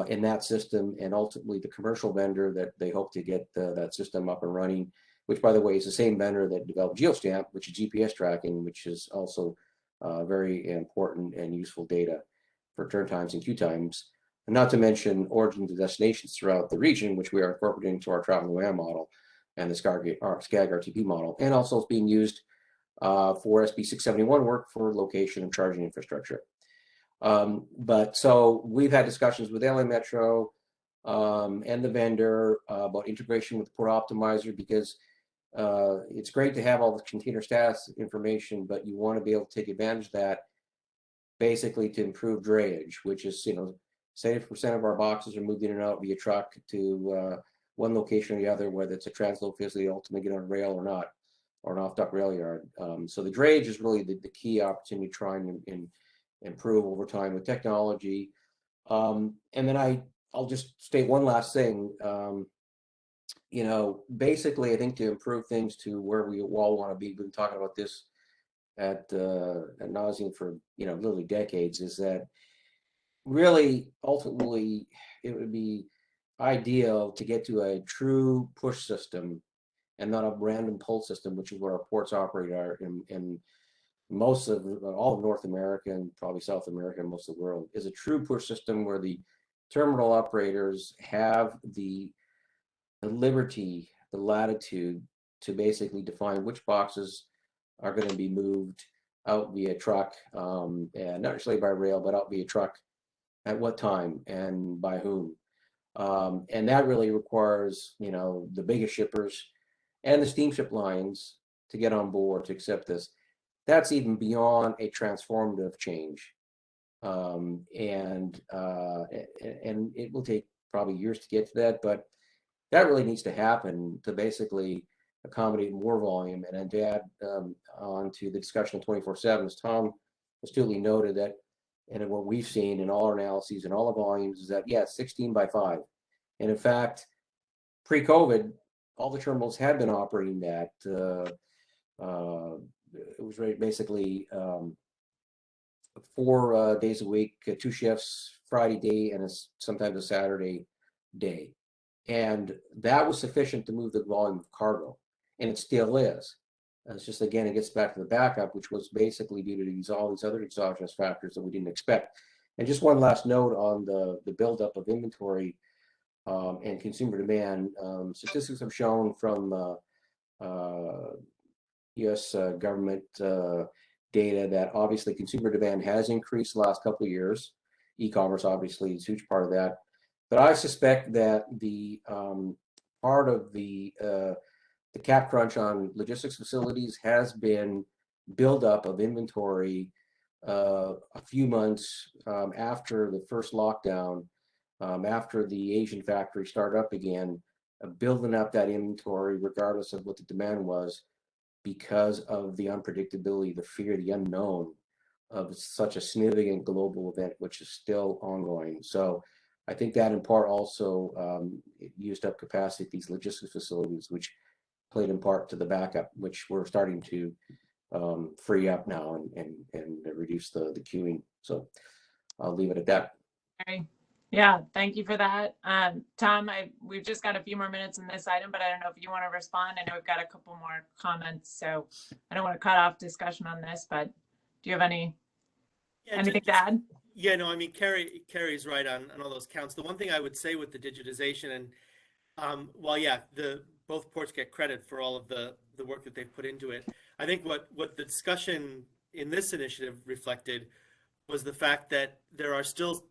in that system, and ultimately the commercial vendor that they hope to get that system up and running, which, by the way, is the same vendor that developed GeoStamp, which is GPS tracking, which is also very important and useful data for turn times and queue times. And not to mention origins and destinations throughout the region, which we are incorporating into our travel demand model and the SCAG RTP model, and also it's being used for SB 671 work for location and charging infrastructure. But so we've had discussions with LA Metro and the vendor about integration with Port Optimizer, because it's great to have all the container status information, but you want to be able to take advantage of that basically to improve drayage, which is, 70% of our boxes are moved in and out via truck to one location or the other, whether it's a transload facility, ultimately get on a rail or not, or an off-dock rail yard. So the drayage is really the key opportunity to try and improve over time with technology. And then I'll just state one last thing. Basically, I think to improve things to where we all want to be, we've been talking about this at nauseam for literally decades, is that really ultimately it would be ideal to get to a true push system and not a random pull system, which is what our ports operate are in most of all of North America and probably South America and most of the world, is a true push system where the terminal operators have the liberty, the latitude to basically define which boxes are going to be moved out via truck, and not necessarily by rail, but out via truck at what time and by whom. And that really requires, the biggest shippers and the steamship lines to get on board to accept this. That's even beyond a transformative change. And it will take probably years to get to that, but that really needs to happen to basically accommodate more volume. And then to add on to the discussion of 24/7, as Tom astutely noted, that and what we've seen in all our analyses and all the volumes is that, 16 by 5. And in fact, pre-COVID, all the terminals had been operating that it was basically 4 days a week, 2 shifts, Friday day and sometimes a Saturday day. And that was sufficient to move the volume of cargo, and it still is. It's just, again, it gets back to the backup, which was basically due to all these other exogenous factors that we didn't expect. And just one last note on the buildup of inventory and consumer demand. Statistics have shown from U.S. government data that obviously consumer demand has increased the last couple of years. E-commerce obviously is a huge part of that. But I suspect that the part of the cap crunch on logistics facilities has been buildup of inventory a few months after the first lockdown, after the Asian factory started up again, building up that inventory regardless of what the demand was, because of the unpredictability, the fear, the unknown of such a significant global event, which is still ongoing. So I think that in part also used up capacity at these logistics facilities, which played in part to the backup, which we're starting to free up now and reduce the queuing. So I'll leave it at that. Okay. Yeah, thank you for that. Tom, we've just got a few more minutes in this item, but I don't know if you want to respond. I know we've got a couple more comments, so I don't want to cut off discussion on this, but do you have anything to add? Yeah, no, I mean, Carrie's right on all those counts. The one thing I would say with the digitization, and while yeah, both ports get credit for all of the work that they've put into it, I think what the discussion in this initiative reflected was the fact that there are still,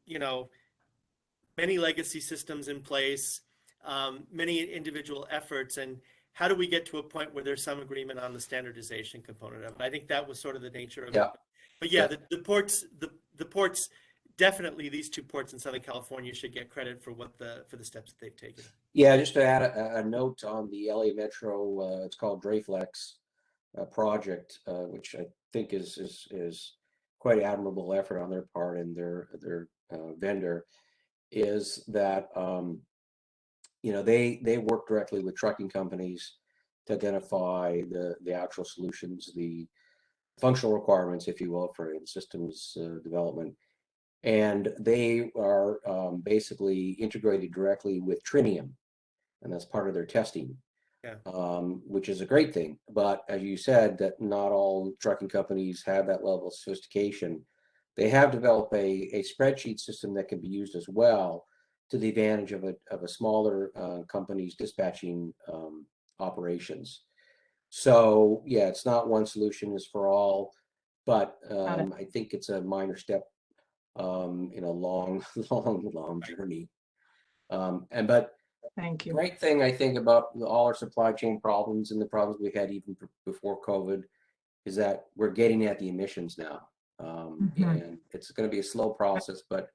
many legacy systems in place, many individual efforts, and how do we get to a point where there's some agreement on the standardization component of it? I think that was sort of the nature of it. But yeah, the ports, definitely these 2 ports in Southern California should get credit for for the steps that they've taken. Yeah, just to add a note on the LA Metro, it's called Drayflex project, which I think is quite an admirable effort on their part and their vendor, is that they work directly with trucking companies to identify the actual solutions, the functional requirements, if you will, for systems development. And they are basically integrated directly with Trinium, and that's part of their testing, which is a great thing. But as you said, that not all trucking companies have that level of sophistication. They have developed a spreadsheet system that can be used as well to the advantage of a smaller company's dispatching operations. So yeah, it's not one solution is for all, but I think it's a minor step in a long journey. But thank you. Great thing I think about all our supply chain problems and the problems we had even before COVID is that we're getting at the emissions now. And it's going to be a slow process, but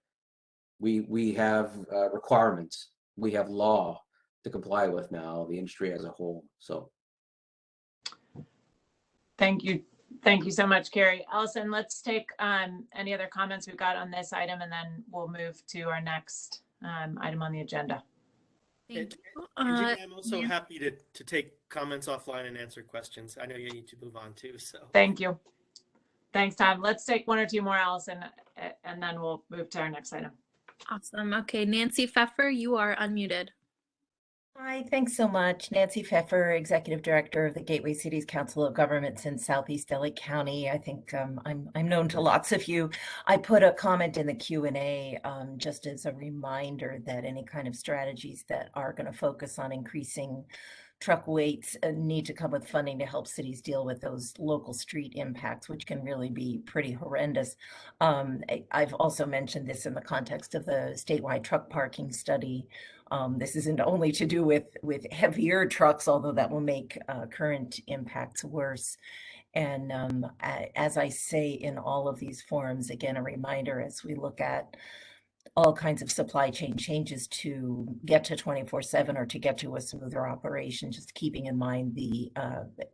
we have requirements, we have law to comply with now, the industry as a whole. So thank you so much, Carrie. Allison, let's take any other comments we've got on this item, and then we'll move to our next item on the agenda. Thank you. Virginia, I'm also happy to take comments offline and answer questions. I know you need to move on too, so. Thank you. Thanks, Tom. Let's take 1 or 2 more, Allison, and then we'll move to our next item. Awesome. Okay, Nancy Pfeffer, you are unmuted. Hi, thanks so much. Nancy Pfeffer, Executive Director of the Gateway Cities Council of Governments in Southeast LA County. I think I'm known to lots of you. I put a comment in the Q&A just as a reminder that any kind of strategies that are going to focus on increasing truck weights need to come with funding to help cities deal with those local street impacts, which can really be pretty horrendous. I've also mentioned this in the context of the statewide truck parking study. This isn't only to do with heavier trucks, although that will make current impacts worse. And as I say in all of these forums, again, a reminder as we look at all kinds of supply chain changes to get to 24/7 or to get to a smoother operation, just keeping in mind the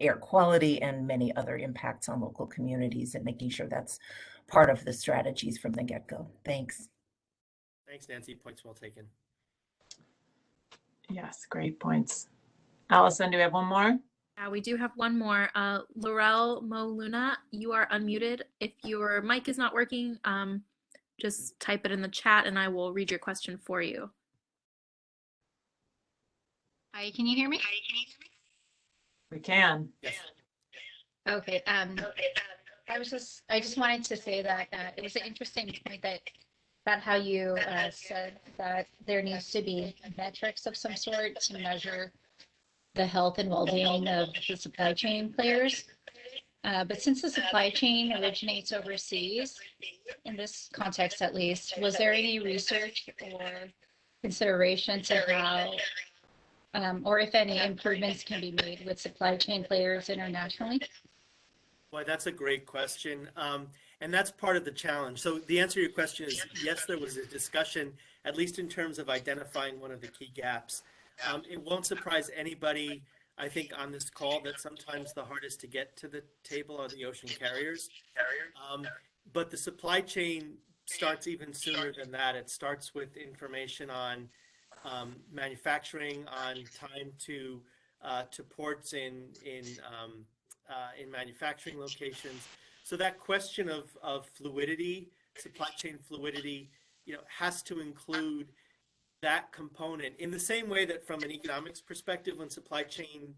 air quality and many other impacts on local communities and making sure that's part of the strategies from the get-go. Thanks. Thanks, Nancy. Points well taken. Yes, great points. Allison, do we have one more? Yeah, we do have one more. Laurel Mo Luna, you are unmuted. If your mic is not working, just type it in the chat and I will read your question for you. Hi, can you hear me? We can. Yes. Okay. I just wanted to say that it was an interesting point about how you said that there needs to be metrics of some sort to measure the health and well-being of the supply chain players. But since the supply chain originates overseas, in this context at least, was there any research or consideration to how, or if any, improvements can be made with supply chain players internationally? Boy, that's a great question. And that's part of the challenge. So the answer to your question is yes, there was a discussion, at least in terms of identifying one of the key gaps. It won't surprise anybody, I think, on this call that sometimes the hardest to get to the table are the ocean carriers. But the supply chain starts even sooner than that. It starts with information on manufacturing, on time to ports in manufacturing locations. So that question of fluidity, supply chain fluidity, has to include that component in the same way that from an economics perspective, when supply chains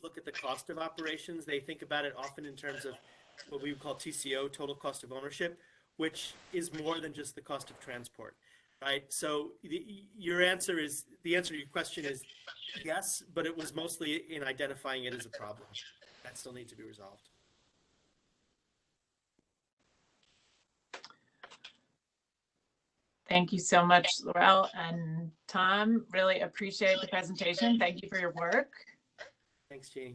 look at the cost of operations, they think about it often in terms of what we would call TCO, total cost of ownership, which is more than just the cost of transport, right? So the answer to your question is yes, but it was mostly in identifying it as a problem that still needs to be resolved. Thank you so much, Laurel and Tom. Really appreciate the presentation. Thank you for your work. Thanks, Jeannie.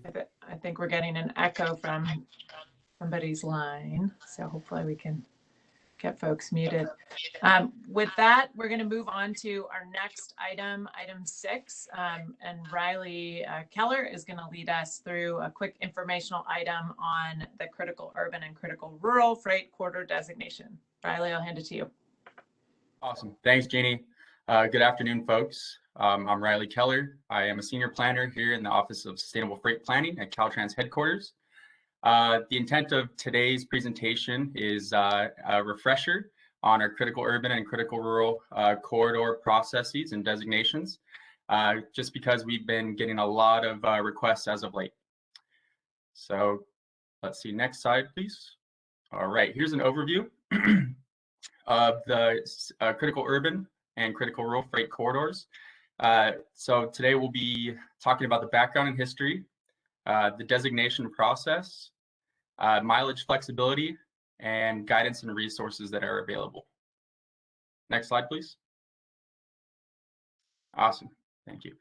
I think we're getting an echo from somebody's line, so hopefully we can get folks muted. With that, we're going to move on to our next item, item 6, and Riley Keller is going to lead us through a quick informational item on the critical urban and critical rural freight corridor designation. Riley, I'll hand it to you. Awesome. Thanks, Jeannie. Good afternoon, folks. I'm Riley Keller. I am a senior planner here in the Office of Sustainable Freight Planning at Caltrans headquarters. The intent of today's presentation is a refresher on our critical urban and critical rural corridor processes and designations, just because we've been getting a lot of requests as of late. So let's see, next slide, please. All right, here's an overview of the critical urban and critical rural freight corridors. So today we'll be talking about the background and history, the designation process, mileage flexibility, and guidance and resources that are available. Next slide, please. Awesome, thank you.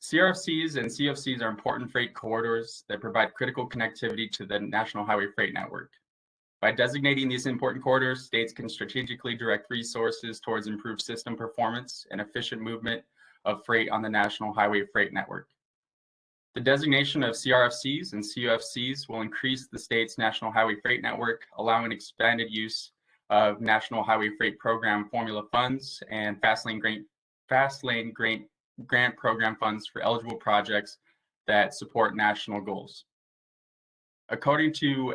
CRFCs and CFCs are important freight corridors that provide critical connectivity to the National Highway Freight Network. By designating these important corridors, states can strategically direct resources towards improved system performance and efficient movement of freight on the National Highway Freight Network. The designation of CRFCs and CUFCs will increase the state's National Highway Freight Network, allowing expanded use of National Highway Freight Program formula funds and Fast Lane grant program funds for eligible projects that support national goals. According to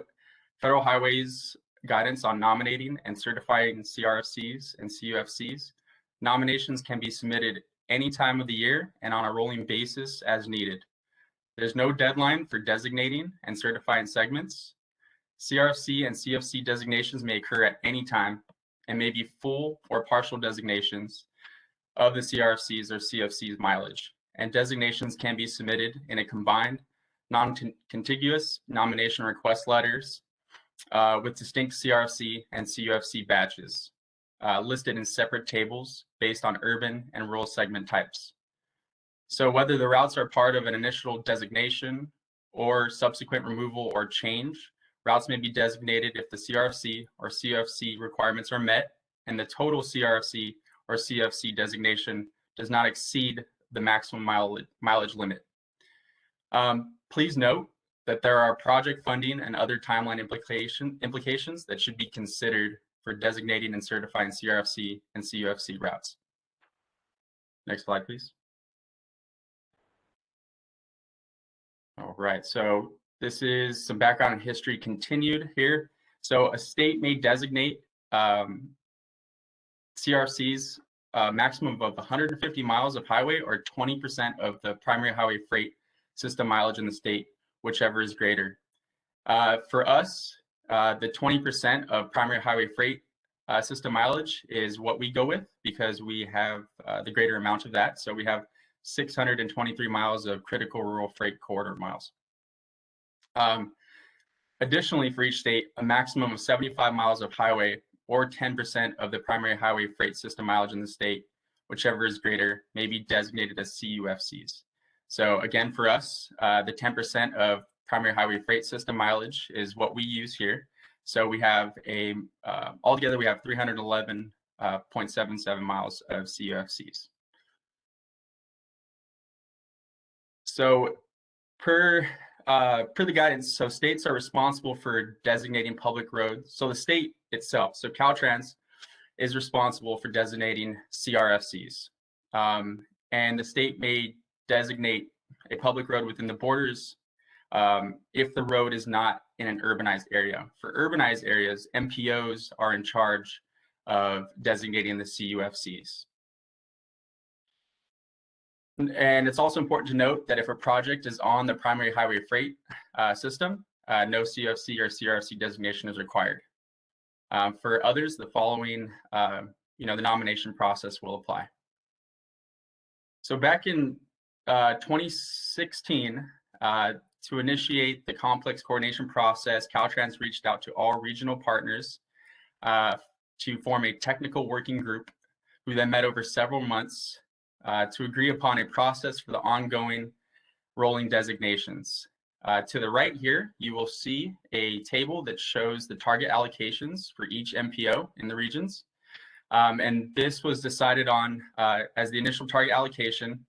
Federal Highways guidance on nominating and certifying CRFCs and CUFCs, nominations can be submitted any time of the year and on a rolling basis as needed. There's no deadline for designating and certifying segments. CRFC and CFC designations may occur at any time and may be full or partial designations of the CRFCs or CFCs mileage, and designations can be submitted in a combined, non-contiguous nomination request letters with distinct CRFC and CUFC badges listed in separate tables based on urban and rural segment types. So whether the routes are part of an initial designation or subsequent removal or change, routes may be designated if the CRFC or CUFC requirements are met and the total CRFC or CFC designation does not exceed the maximum mileage limit. Please note that there are project funding and other timeline implications that should be considered for designating and certifying CRFC and CUFC routes. Next slide, please. All right, so this is some background and history continued here. So a state may designate CRFCs a maximum of 150 miles of highway or 20% of the primary highway freight system mileage in the state, whichever is greater. For us, the 20% of primary highway freight system mileage is what we go with because we have the greater amount of that. So we have 623 miles of critical rural freight corridor miles. Additionally, for each state, a maximum of 75 miles of highway or 10% of the primary highway freight system mileage in the state, whichever is greater, may be designated as CUFCs. So again, for us, the 10% of primary highway freight system mileage is what we use here. So we have altogether we have 311.77 miles of CUFCs. So per the guidance, so states are responsible for designating public roads. So the state itself, so Caltrans is responsible for designating CRFCs. And the state may designate a public road within the borders if the road is not in an urbanized area. For urbanized areas, MPOs are in charge of designating the CUFCs. And it's also important to note that if a project is on the primary highway freight system, no CUFC or CRFC designation is required. For others, the following, the nomination process will apply. So back in 2016, to initiate the complex coordination process, Caltrans reached out to all regional partners to form a technical working group who then met over several months to agree upon a process for the ongoing rolling designations. To the right here, you will see a table that shows the target allocations for each MPO in the regions. And this was decided on as the initial target allocation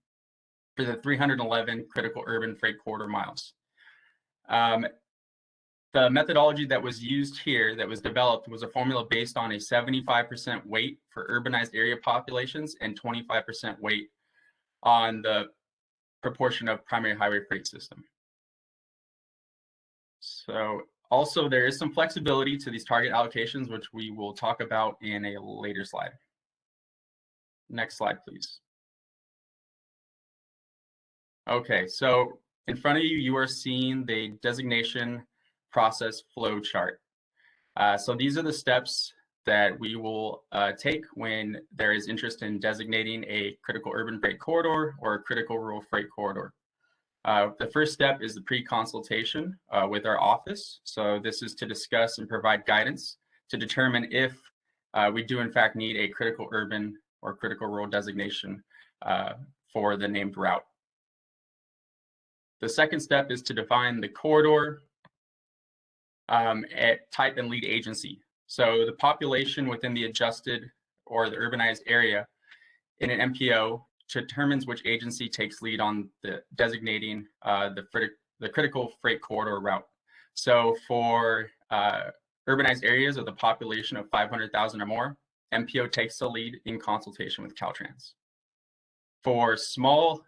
for the 311 critical urban freight corridor miles. The methodology that was used here, that was developed, was a formula based on a 75% weight for urbanized area populations and 25% weight on the proportion of primary highway freight system. So also there is some flexibility to these target allocations, which we will talk about in a later slide. Next slide, please. Okay, so in front of you, you are seeing the designation process flow chart. So these are the steps that we will take when there is interest in designating a critical urban freight corridor or a critical rural freight corridor. The first step is the pre-consultation with our office. So this is to discuss and provide guidance to determine if we do in fact need a critical urban or critical rural designation for the named route. The second step is to define the corridor at type and lead agency. So the population within the adjusted or the urbanized area in an MPO determines which agency takes lead on the designating the critical freight corridor route. So for urbanized areas with a population of 500,000 or more, MPO takes the lead in consultation with Caltrans. For small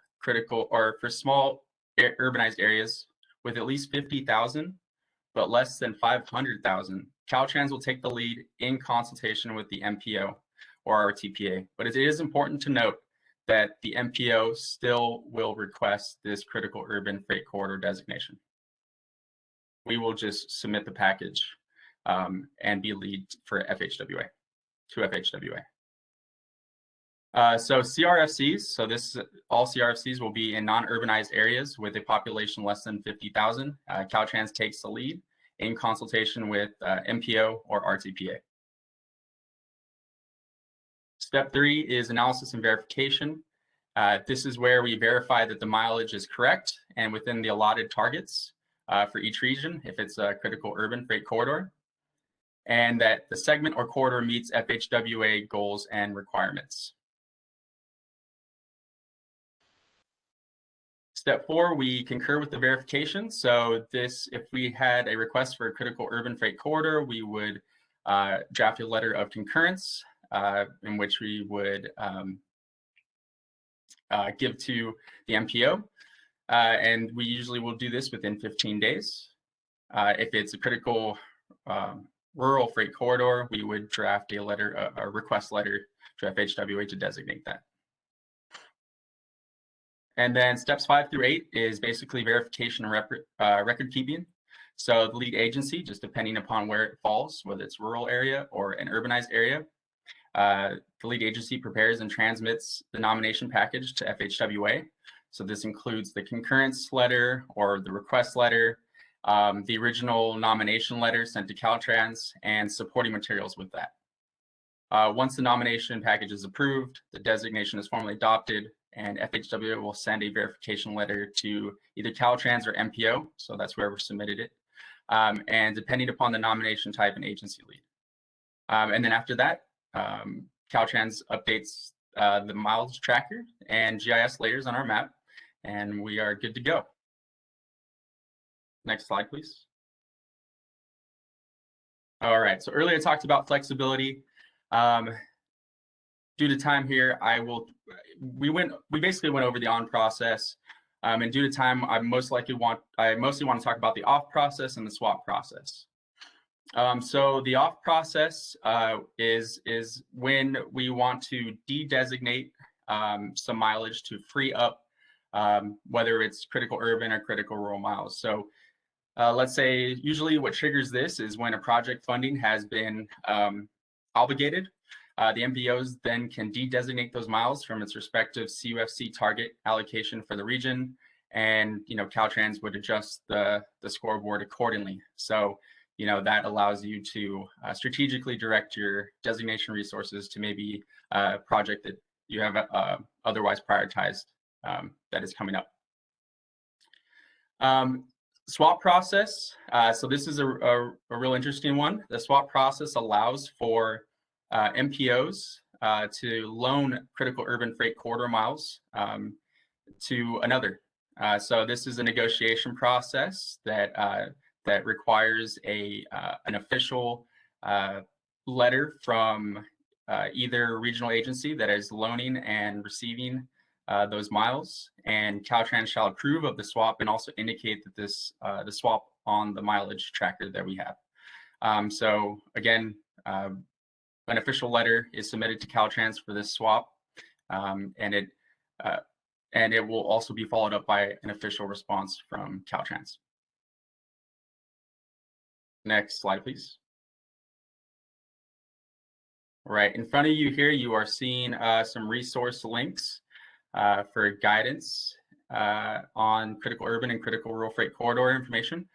urbanized areas with at least 50,000 but less than 500,000, Caltrans will take the lead in consultation with the MPO or RTPA. But it is important to note that the MPO still will request this critical urban freight corridor designation. We will just submit the package and be lead for FHWA, to FHWA. So CRFCs, so all CRFCs will be in non-urbanized areas with a population less than 50,000. Caltrans takes the lead in consultation with MPO or RTPA. Step 3 is analysis and verification. This is where we verify that the mileage is correct and within the allotted targets for each region, if it's a critical urban freight corridor, and that the segment or corridor meets FHWA goals and requirements. Step 4, we concur with the verification. So if we had a request for a critical urban freight corridor, we would draft a letter of concurrence in which we would give to the MPO. and we usually will do this within 15 days. If it's a critical rural freight corridor, we would draft a letter, a request letter to FHWA to designate that. And then steps 5 through 8 is basically verification and record keeping. So the lead agency, just depending upon where it falls, whether it's rural area or an urbanized area, the lead agency prepares and transmits the nomination package to FHWA. So this includes the concurrence letter or the request letter, the original nomination letter sent to Caltrans, and supporting materials with that. Once the nomination package is approved, the designation is formally adopted, and FHWA will send a verification letter to either Caltrans or MPO, so that's whoever submitted it, and depending upon the nomination type and agency lead. And then after that, Caltrans updates the mileage tracker and GIS layers on our map, and we are good to go. Next slide, please. All right, so earlier I talked about flexibility. Due to time here, we basically went over the on process, and due to time, I mostly want to talk about the off process and the swap process. So the off process is when we want to de-designate some mileage to free up whether it's critical urban or critical rural miles. So let's say usually what triggers this is when a project funding has been obligated. The MPOs then can de-designate those miles from its respective CUFC target allocation for the region, and Caltrans would adjust the scoreboard accordingly. So that allows you to strategically direct your designation resources to maybe a project that you have otherwise prioritized that is coming up. Swap process. So this is a real interesting one. The swap process allows for MPOs to loan critical urban freight corridor miles to another. So this is a negotiation process that requires an official letter from either regional agency that is loaning and receiving those miles, and Caltrans shall approve of the swap and also indicate that the swap on the mileage tracker that we have. So again, an official letter is submitted to Caltrans for this swap, and it will also be followed up by an official response from Caltrans. Next slide, please. Right in front of you here, you are seeing some resource links for guidance on critical urban and critical rural freight corridor information.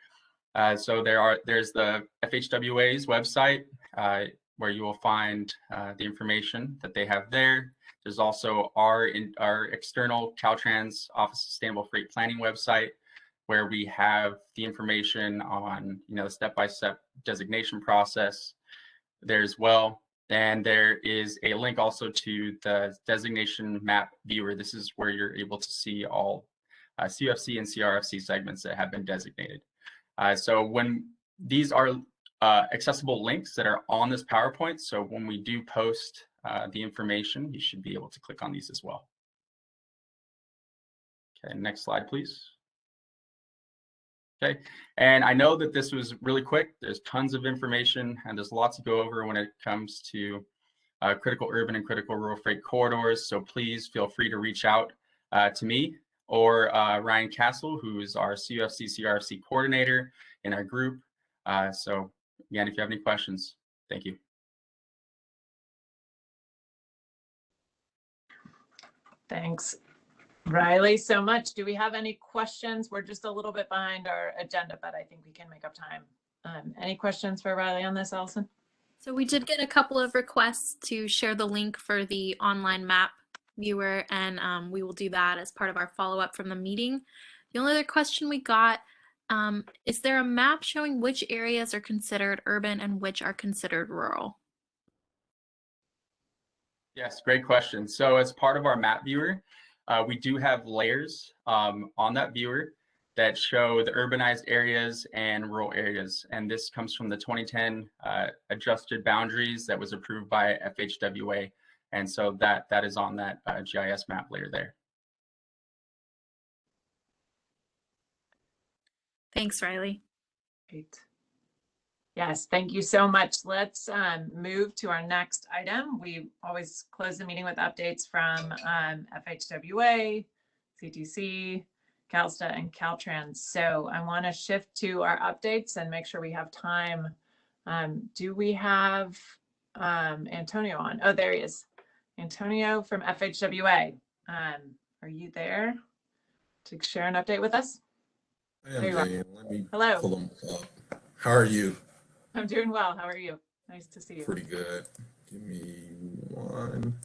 So there's the FHWA's website where you will find the information that they have there. There's also our external Caltrans Office of Sustainable Freight Planning website, where we have the information on the step-by-step designation process there as well. And there is a link also to the designation map viewer. This is where you're able to see all CUFC and CRFC segments that have been designated. So when these are accessible links that are on this PowerPoint, so when we do post the information, you should be able to click on these as well. Okay, next slide, please. Okay, and I know that this was really quick. There's tons of information and there's lots to go over when it comes to critical urban and critical rural freight corridors. So please feel free to reach out to me or Ryan Castle, who is our CUFC CRFC coordinator in our group. So again, if you have any questions, thank you. Thanks, Riley, so much. Do we have any questions? We're just a little bit behind our agenda, but I think we can make up time. Any questions for Riley on this, Allison? So we did get a couple of requests to share the link for the online map viewer, and we will do that as part of our follow-up from the meeting. The only other question we got, is there a map showing which areas are considered urban and which are considered rural? Yes, great question. So as part of our map viewer, we do have layers on that viewer that show the urbanized areas and rural areas. And this comes from the 2010 adjusted boundaries that was approved by FHWA. And so that is on that GIS map layer there. Thanks, Riley. Great. Yes, thank you so much. Let's move to our next item. We always close the meeting with updates from FHWA, CTC, CalSTA, and Caltrans. So I want to shift to our updates and make sure we have time. Do we have Antonio on? Oh, there he is. Antonio from FHWA. Are you there to share an update with us? I am, There you are. Jane. Let me Hello. pull them up. How are you? I'm doing well. How are you? Nice to see you. Pretty good. Give me one.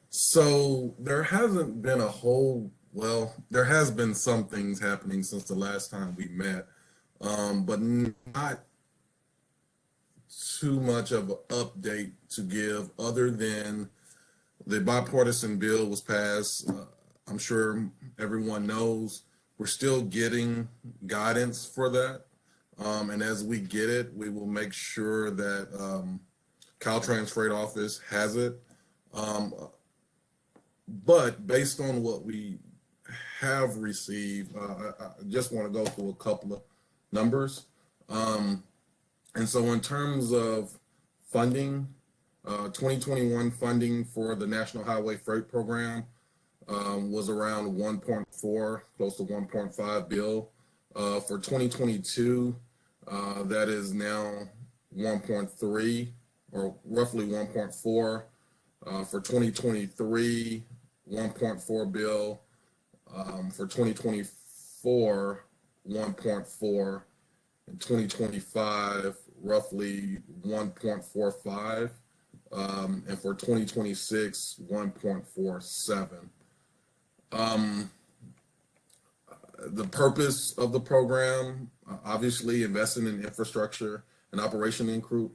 So there hasn't been a whole, well, there has been some things happening since the last time we met, but not too much of an update to give other than the bipartisan bill was passed. I'm sure everyone knows we're still getting guidance for that. And as we get it, we will make sure that Caltrans Freight Office has it. But based on what we have received, I just want to go through a couple of numbers. And so in terms of funding, 2021 funding for the National Highway Freight Program was around 1.4, close to 1.5 bill. For 2022, that is now 1.3 or roughly 1.4. For 2023, 1.4 bill. For 2024, 1.4. In 2025, roughly 1.45. And for 2026, 1.47. The purpose of the program, obviously investing in infrastructure and operation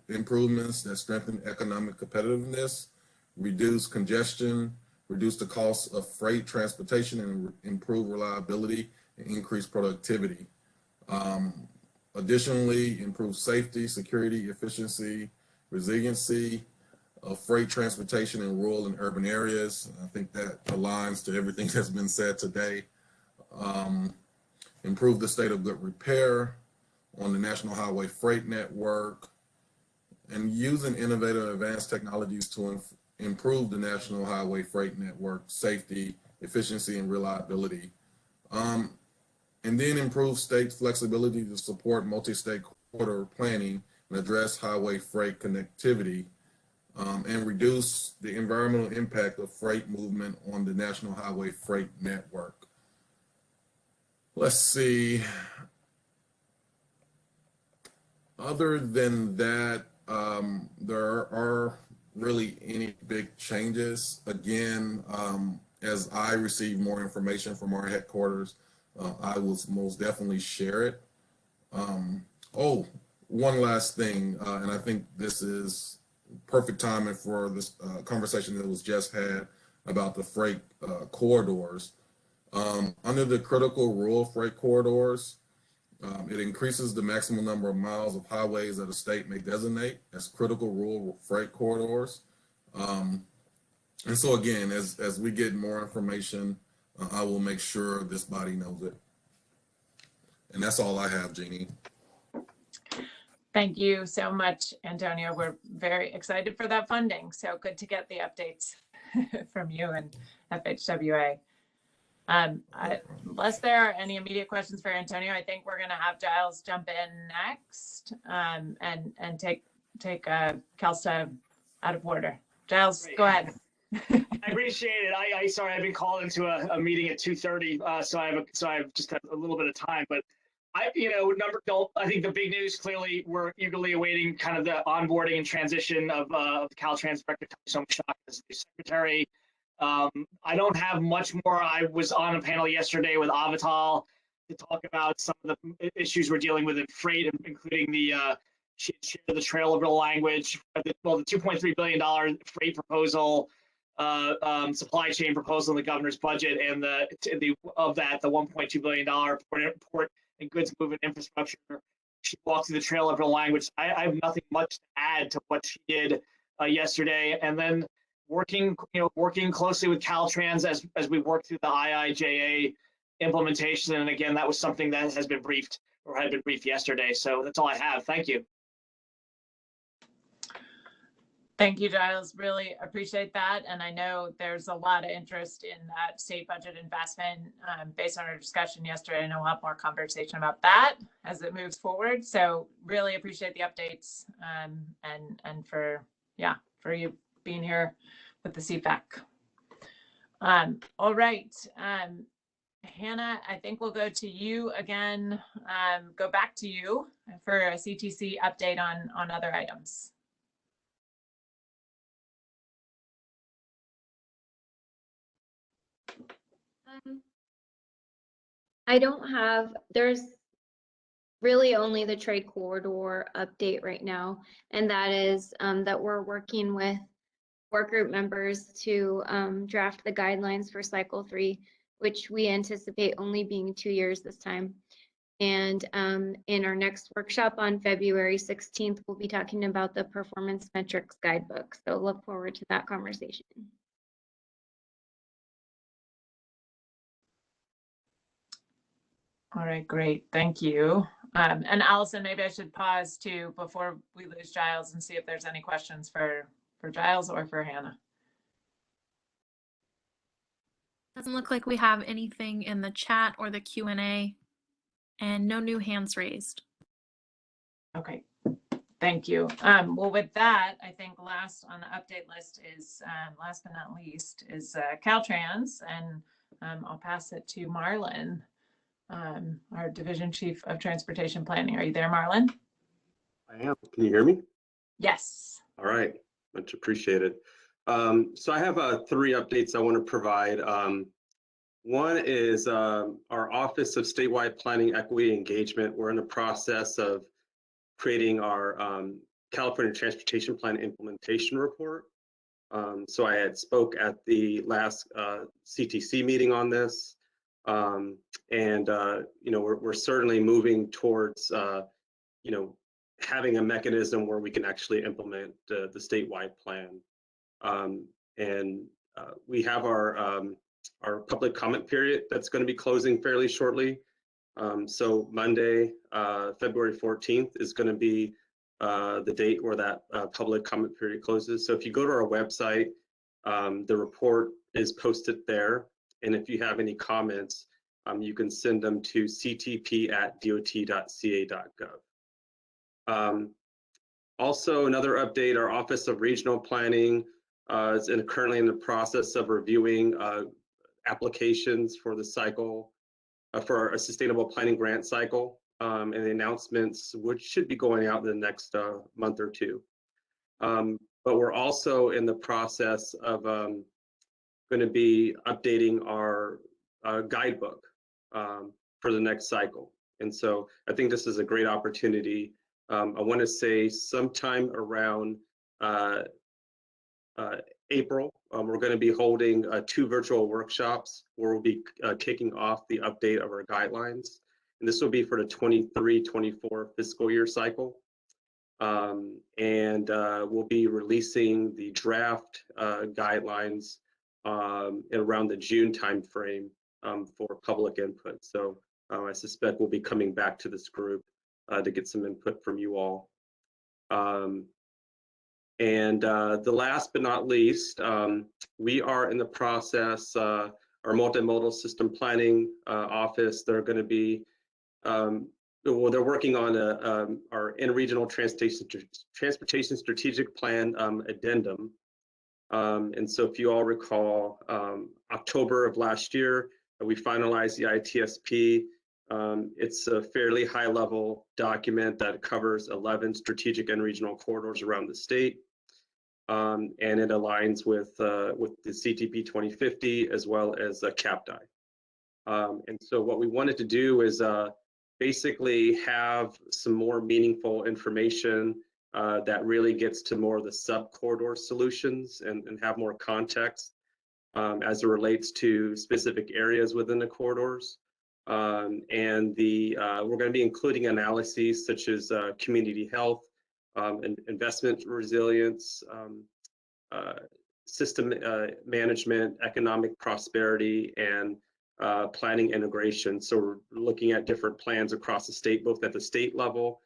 improvements that strengthen economic competitiveness, reduce congestion, reduce the cost of freight transportation, and improve reliability and increase productivity. Additionally, improve safety, security, efficiency, resiliency of freight transportation in rural and urban areas. I think that aligns to everything that's been said today. Improve the state of good repair on the National Highway Freight Network, and using innovative advanced technologies to improve the National Highway Freight Network safety, efficiency, and reliability. And then improve state flexibility to support multi-stakeholder planning and address highway freight connectivity, and reduce the environmental impact of freight movement on the National Highway Freight Network. Let's see. Other than that, there are really any big changes. Again, as I receive more information from our headquarters, I will most definitely share it. Oh, one last thing, and I think this is perfect timing for this conversation that was just had about the freight corridors. Under the critical rural freight corridors, it increases the maximum number of miles of highways that a state may designate as critical rural freight corridors. And so again, as we get more information, I will make sure this body knows it. And that's all I have, Jeannie. Thank you so much, Antonio. We're very excited for that funding. So good to get the updates from you and FHWA. Unless there are any immediate questions for Antonio, I think we're going to have Giles jump in next and take CalSTA out of order. Giles, Great. Go ahead. I appreciate it. Sorry, I've been called into a meeting at 2:30, so I've just had a little bit of time. But I think the big news, clearly we're eagerly awaiting kind of the onboarding and transition of Caltrans Director Tony Somashak as the secretary. I don't have much more. I was on a panel yesterday with Avital to talk about some of the issues we're dealing with in freight, including the trail bill language, the $2.3 billion freight proposal, supply chain proposal in the governor's budget, and the $1.2 billion port and goods movement infrastructure. She walked through the trail of her language. I have nothing much to add to what she did yesterday. And then working closely with Caltrans as we work through the IIJA implementation. And again, that was something that has been briefed or had been briefed yesterday. So that's all I have. Thank you. Thank you, Giles. Really appreciate that. And I know there's a lot of interest in that state budget investment based on our discussion yesterday. I know we'll have more conversation about that as it moves forward. So really appreciate the updates and for you being here with the CFAC. All right. Hannah, I think we'll go to you again, go back to you for a CTC update on other items. I don't have, there's really only the trade corridor update right now, and that is that we're working with work group members to draft the guidelines for cycle 3, which we anticipate only being 2 years this time. And in our next workshop on February 16th, we'll be talking about the performance metrics guidebook. So look forward to that conversation. All right, great. Thank you. And Allison, maybe I should pause too before we lose Giles and see if there's any questions for Giles or for Hannah. Doesn't look like we have anything in the chat or the Q&A, and no new hands raised. Okay, thank you. Well, with that, I think last on the update list is, last but not least, is Caltrans, and I'll pass it to Marlon, our Division Chief of Transportation Planning. Are you there, Marlon? I am. Can you hear me? Yes. All right. Much appreciated. So I have 3 updates I want to provide. One is our Office of Statewide Planning Equity Engagement. We're in the process of creating our California Transportation Plan Implementation Report. So I had spoke at the last CTC meeting on this. We're certainly moving towards, having a mechanism where we can actually implement the statewide plan. We have our public comment period that's going to be closing fairly shortly. So Monday, February 14th is going to be the date where that public comment period closes. So if you go to our website, the report is posted there. And if you have any comments, you can send them to ctp@dot.ca.gov. Also, another update, our Office of Regional Planning is currently in the process of reviewing applications for the cycle, for a sustainable planning grant cycle, and the announcements should be going out in the next month or 2. But we're also in the process of going to be updating our guidebook for the next cycle. And so I think this is a great opportunity. I want to say sometime around April, we're going to be holding 2 virtual workshops where we'll be kicking off the update of our guidelines. And this will be for the 23-24 fiscal year cycle. We'll be releasing the draft guidelines around the June timeframe for public input. So I suspect we'll be coming back to this group to get some input from you all. The last but not least, we are in the process, our multimodal system planning office, they're going to be, they're working on our in-regional transportation strategic plan addendum. And so if you all recall, October of last year, we finalized the ITSP. It's a fairly high-level document that covers 11 strategic and regional corridors around the state. And it aligns with the CTP 2050 as well as CAPDI. And so what we wanted to do is basically have some more meaningful information that really gets to more of the sub-corridor solutions and have more context as it relates to specific areas within the corridors. We're going to be including analyses such as community health, and investment resilience, system management, economic prosperity, and planning integration. So we're looking at different plans across the state, both at the state level,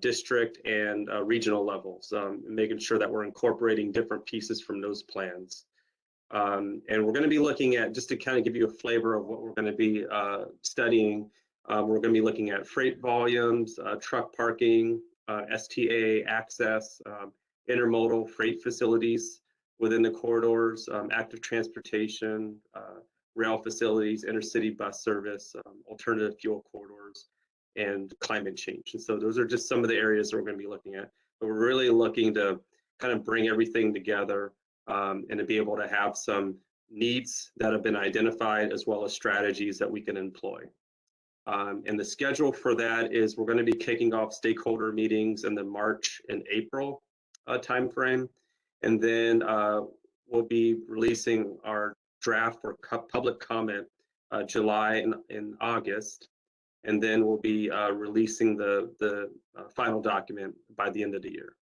district, and regional levels, making sure that we're incorporating different pieces from those plans. And we're going to be looking at, just to kind of give you a flavor of what we're going to be studying, we're going to be looking at freight volumes, truck parking, STA access, intermodal freight facilities within the corridors, active transportation, rail facilities, intercity bus service, alternative fuel corridors, and climate change. And so those are just some of the areas that we're going to be looking at. But we're really looking to kind of bring everything together and to be able to have some needs that have been identified as well as strategies that we can employ. And the schedule for that is we're going to be kicking off stakeholder meetings in the March and April timeframe. And then we'll be releasing our draft for public comment July and August. And then we'll be releasing the final document by the end of the year.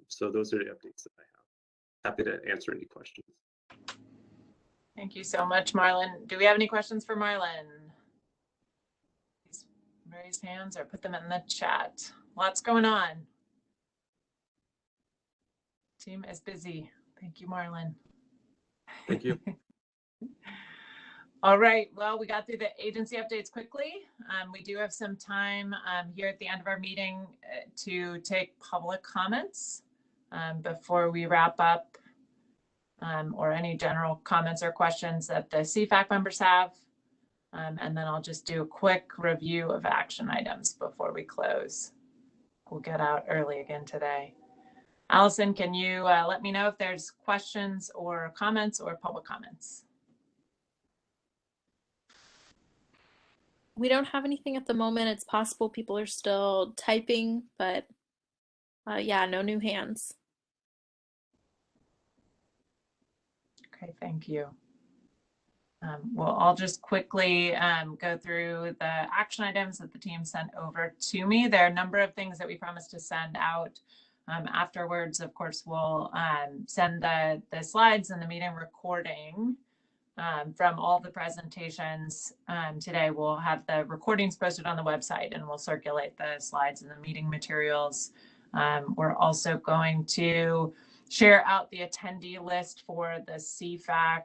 So those are the updates that I have. Happy to answer any questions. Thank you so much, Marlon. Do we have any questions for Marlon? Please raise hands or put them in the chat. Lots going on. Team is busy. Thank you, Marlon. Thank you. All right, well, we got through the agency updates quickly. We do have some time here at the end of our meeting to take public comments before we wrap up, or any general comments or questions that the CFAC members have. And then I'll just do a quick review of action items before we close. We'll get out early again today. Allison, can you let me know if there's questions or comments or public comments? We don't have anything at the moment. It's possible people are still typing, but yeah, no new hands. Okay, thank you. Well, I'll just quickly go through the action items that the team sent over to me. There are a number of things that we promised to send out. Afterwards, of course, we'll send the slides and the meeting recording from all the presentations today. We'll have the recordings posted on the website, and we'll circulate the slides and the meeting materials. We're also going to share out the attendee list for the CFAC,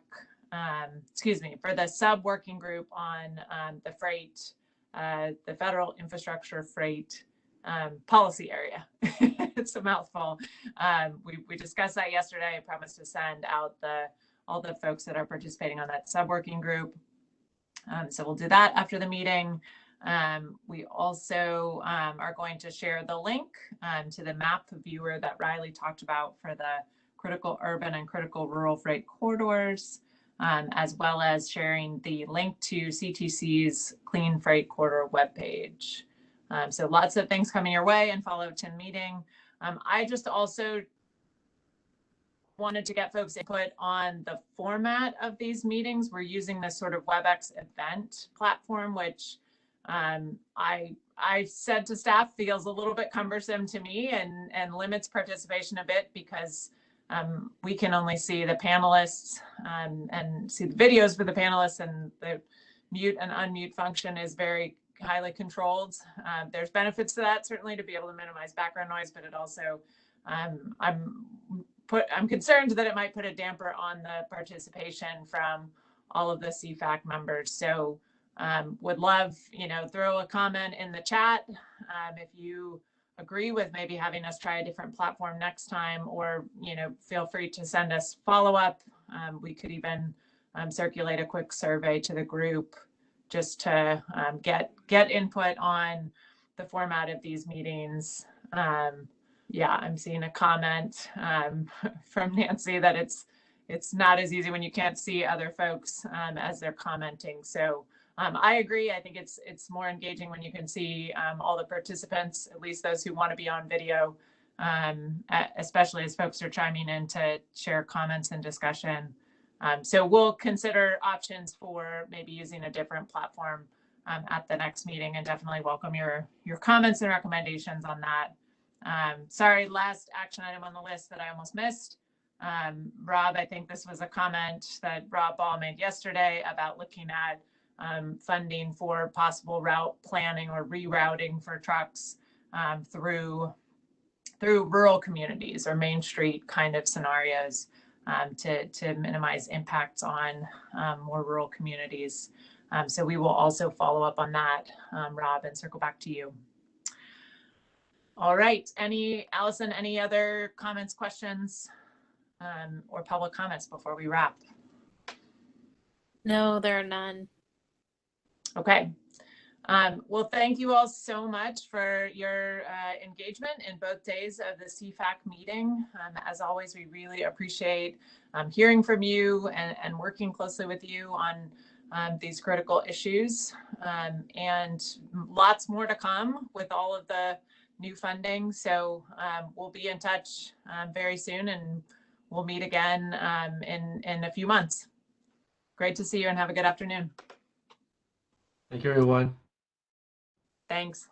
for the sub-working group on the freight, the federal infrastructure freight policy area. It's a mouthful. We discussed that yesterday. I promised to send out all the folks that are participating on that sub-working group. So we'll do that after the meeting. We also are going to share the link to the map viewer that Riley talked about for the critical urban and critical rural freight corridors, as well as sharing the link to CTC's Clean Freight Corridor webpage. So lots of things coming your way and follow to meeting. I just also wanted to get folks' input on the format of these meetings. We're using this sort of WebEx event platform, which I said to staff feels a little bit cumbersome to me and limits participation a bit because we can only see the panelists and see the videos for the panelists, and the mute and unmute function is very highly controlled. There's benefits to that, certainly, to be able to minimize background noise, but it also, I'm concerned that it might put a damper on the participation from all of the CFAC members. So would love, throw a comment in the chat if you agree with maybe having us try a different platform next time, or, feel free to send us follow-up. We could even circulate a quick survey to the group just to get input on the format of these meetings. Yeah, I'm seeing a comment from Nancy that it's not as easy when you can't see other folks as they're commenting. So I agree. I think it's more engaging when you can see all the participants, at least those who want to be on video, especially as folks are chiming in to share comments and discussion. So we'll consider options for maybe using a different platform at the next meeting, and definitely welcome your comments and recommendations on that. Sorry, last action item on the list that I almost missed. Rob, I think this was a comment that Rob Ball made yesterday about looking at funding for possible route planning or rerouting for trucks through rural communities or Main Street kind of scenarios to minimize impacts on more rural communities. So we will also follow up on that, Rob, and circle back to you. All right. Allison, any other comments, questions, or public comments before we wrap? No, there are none. Okay. Well, thank you all so much for your engagement in both days of the CFAC meeting. As always, we really appreciate hearing from you and working closely with you on these critical issues, and lots more to come with all of the new funding. So we'll be in touch very soon, and we'll meet again in a few months. Great to see you, and have a good afternoon. Thank you, everyone. Thanks.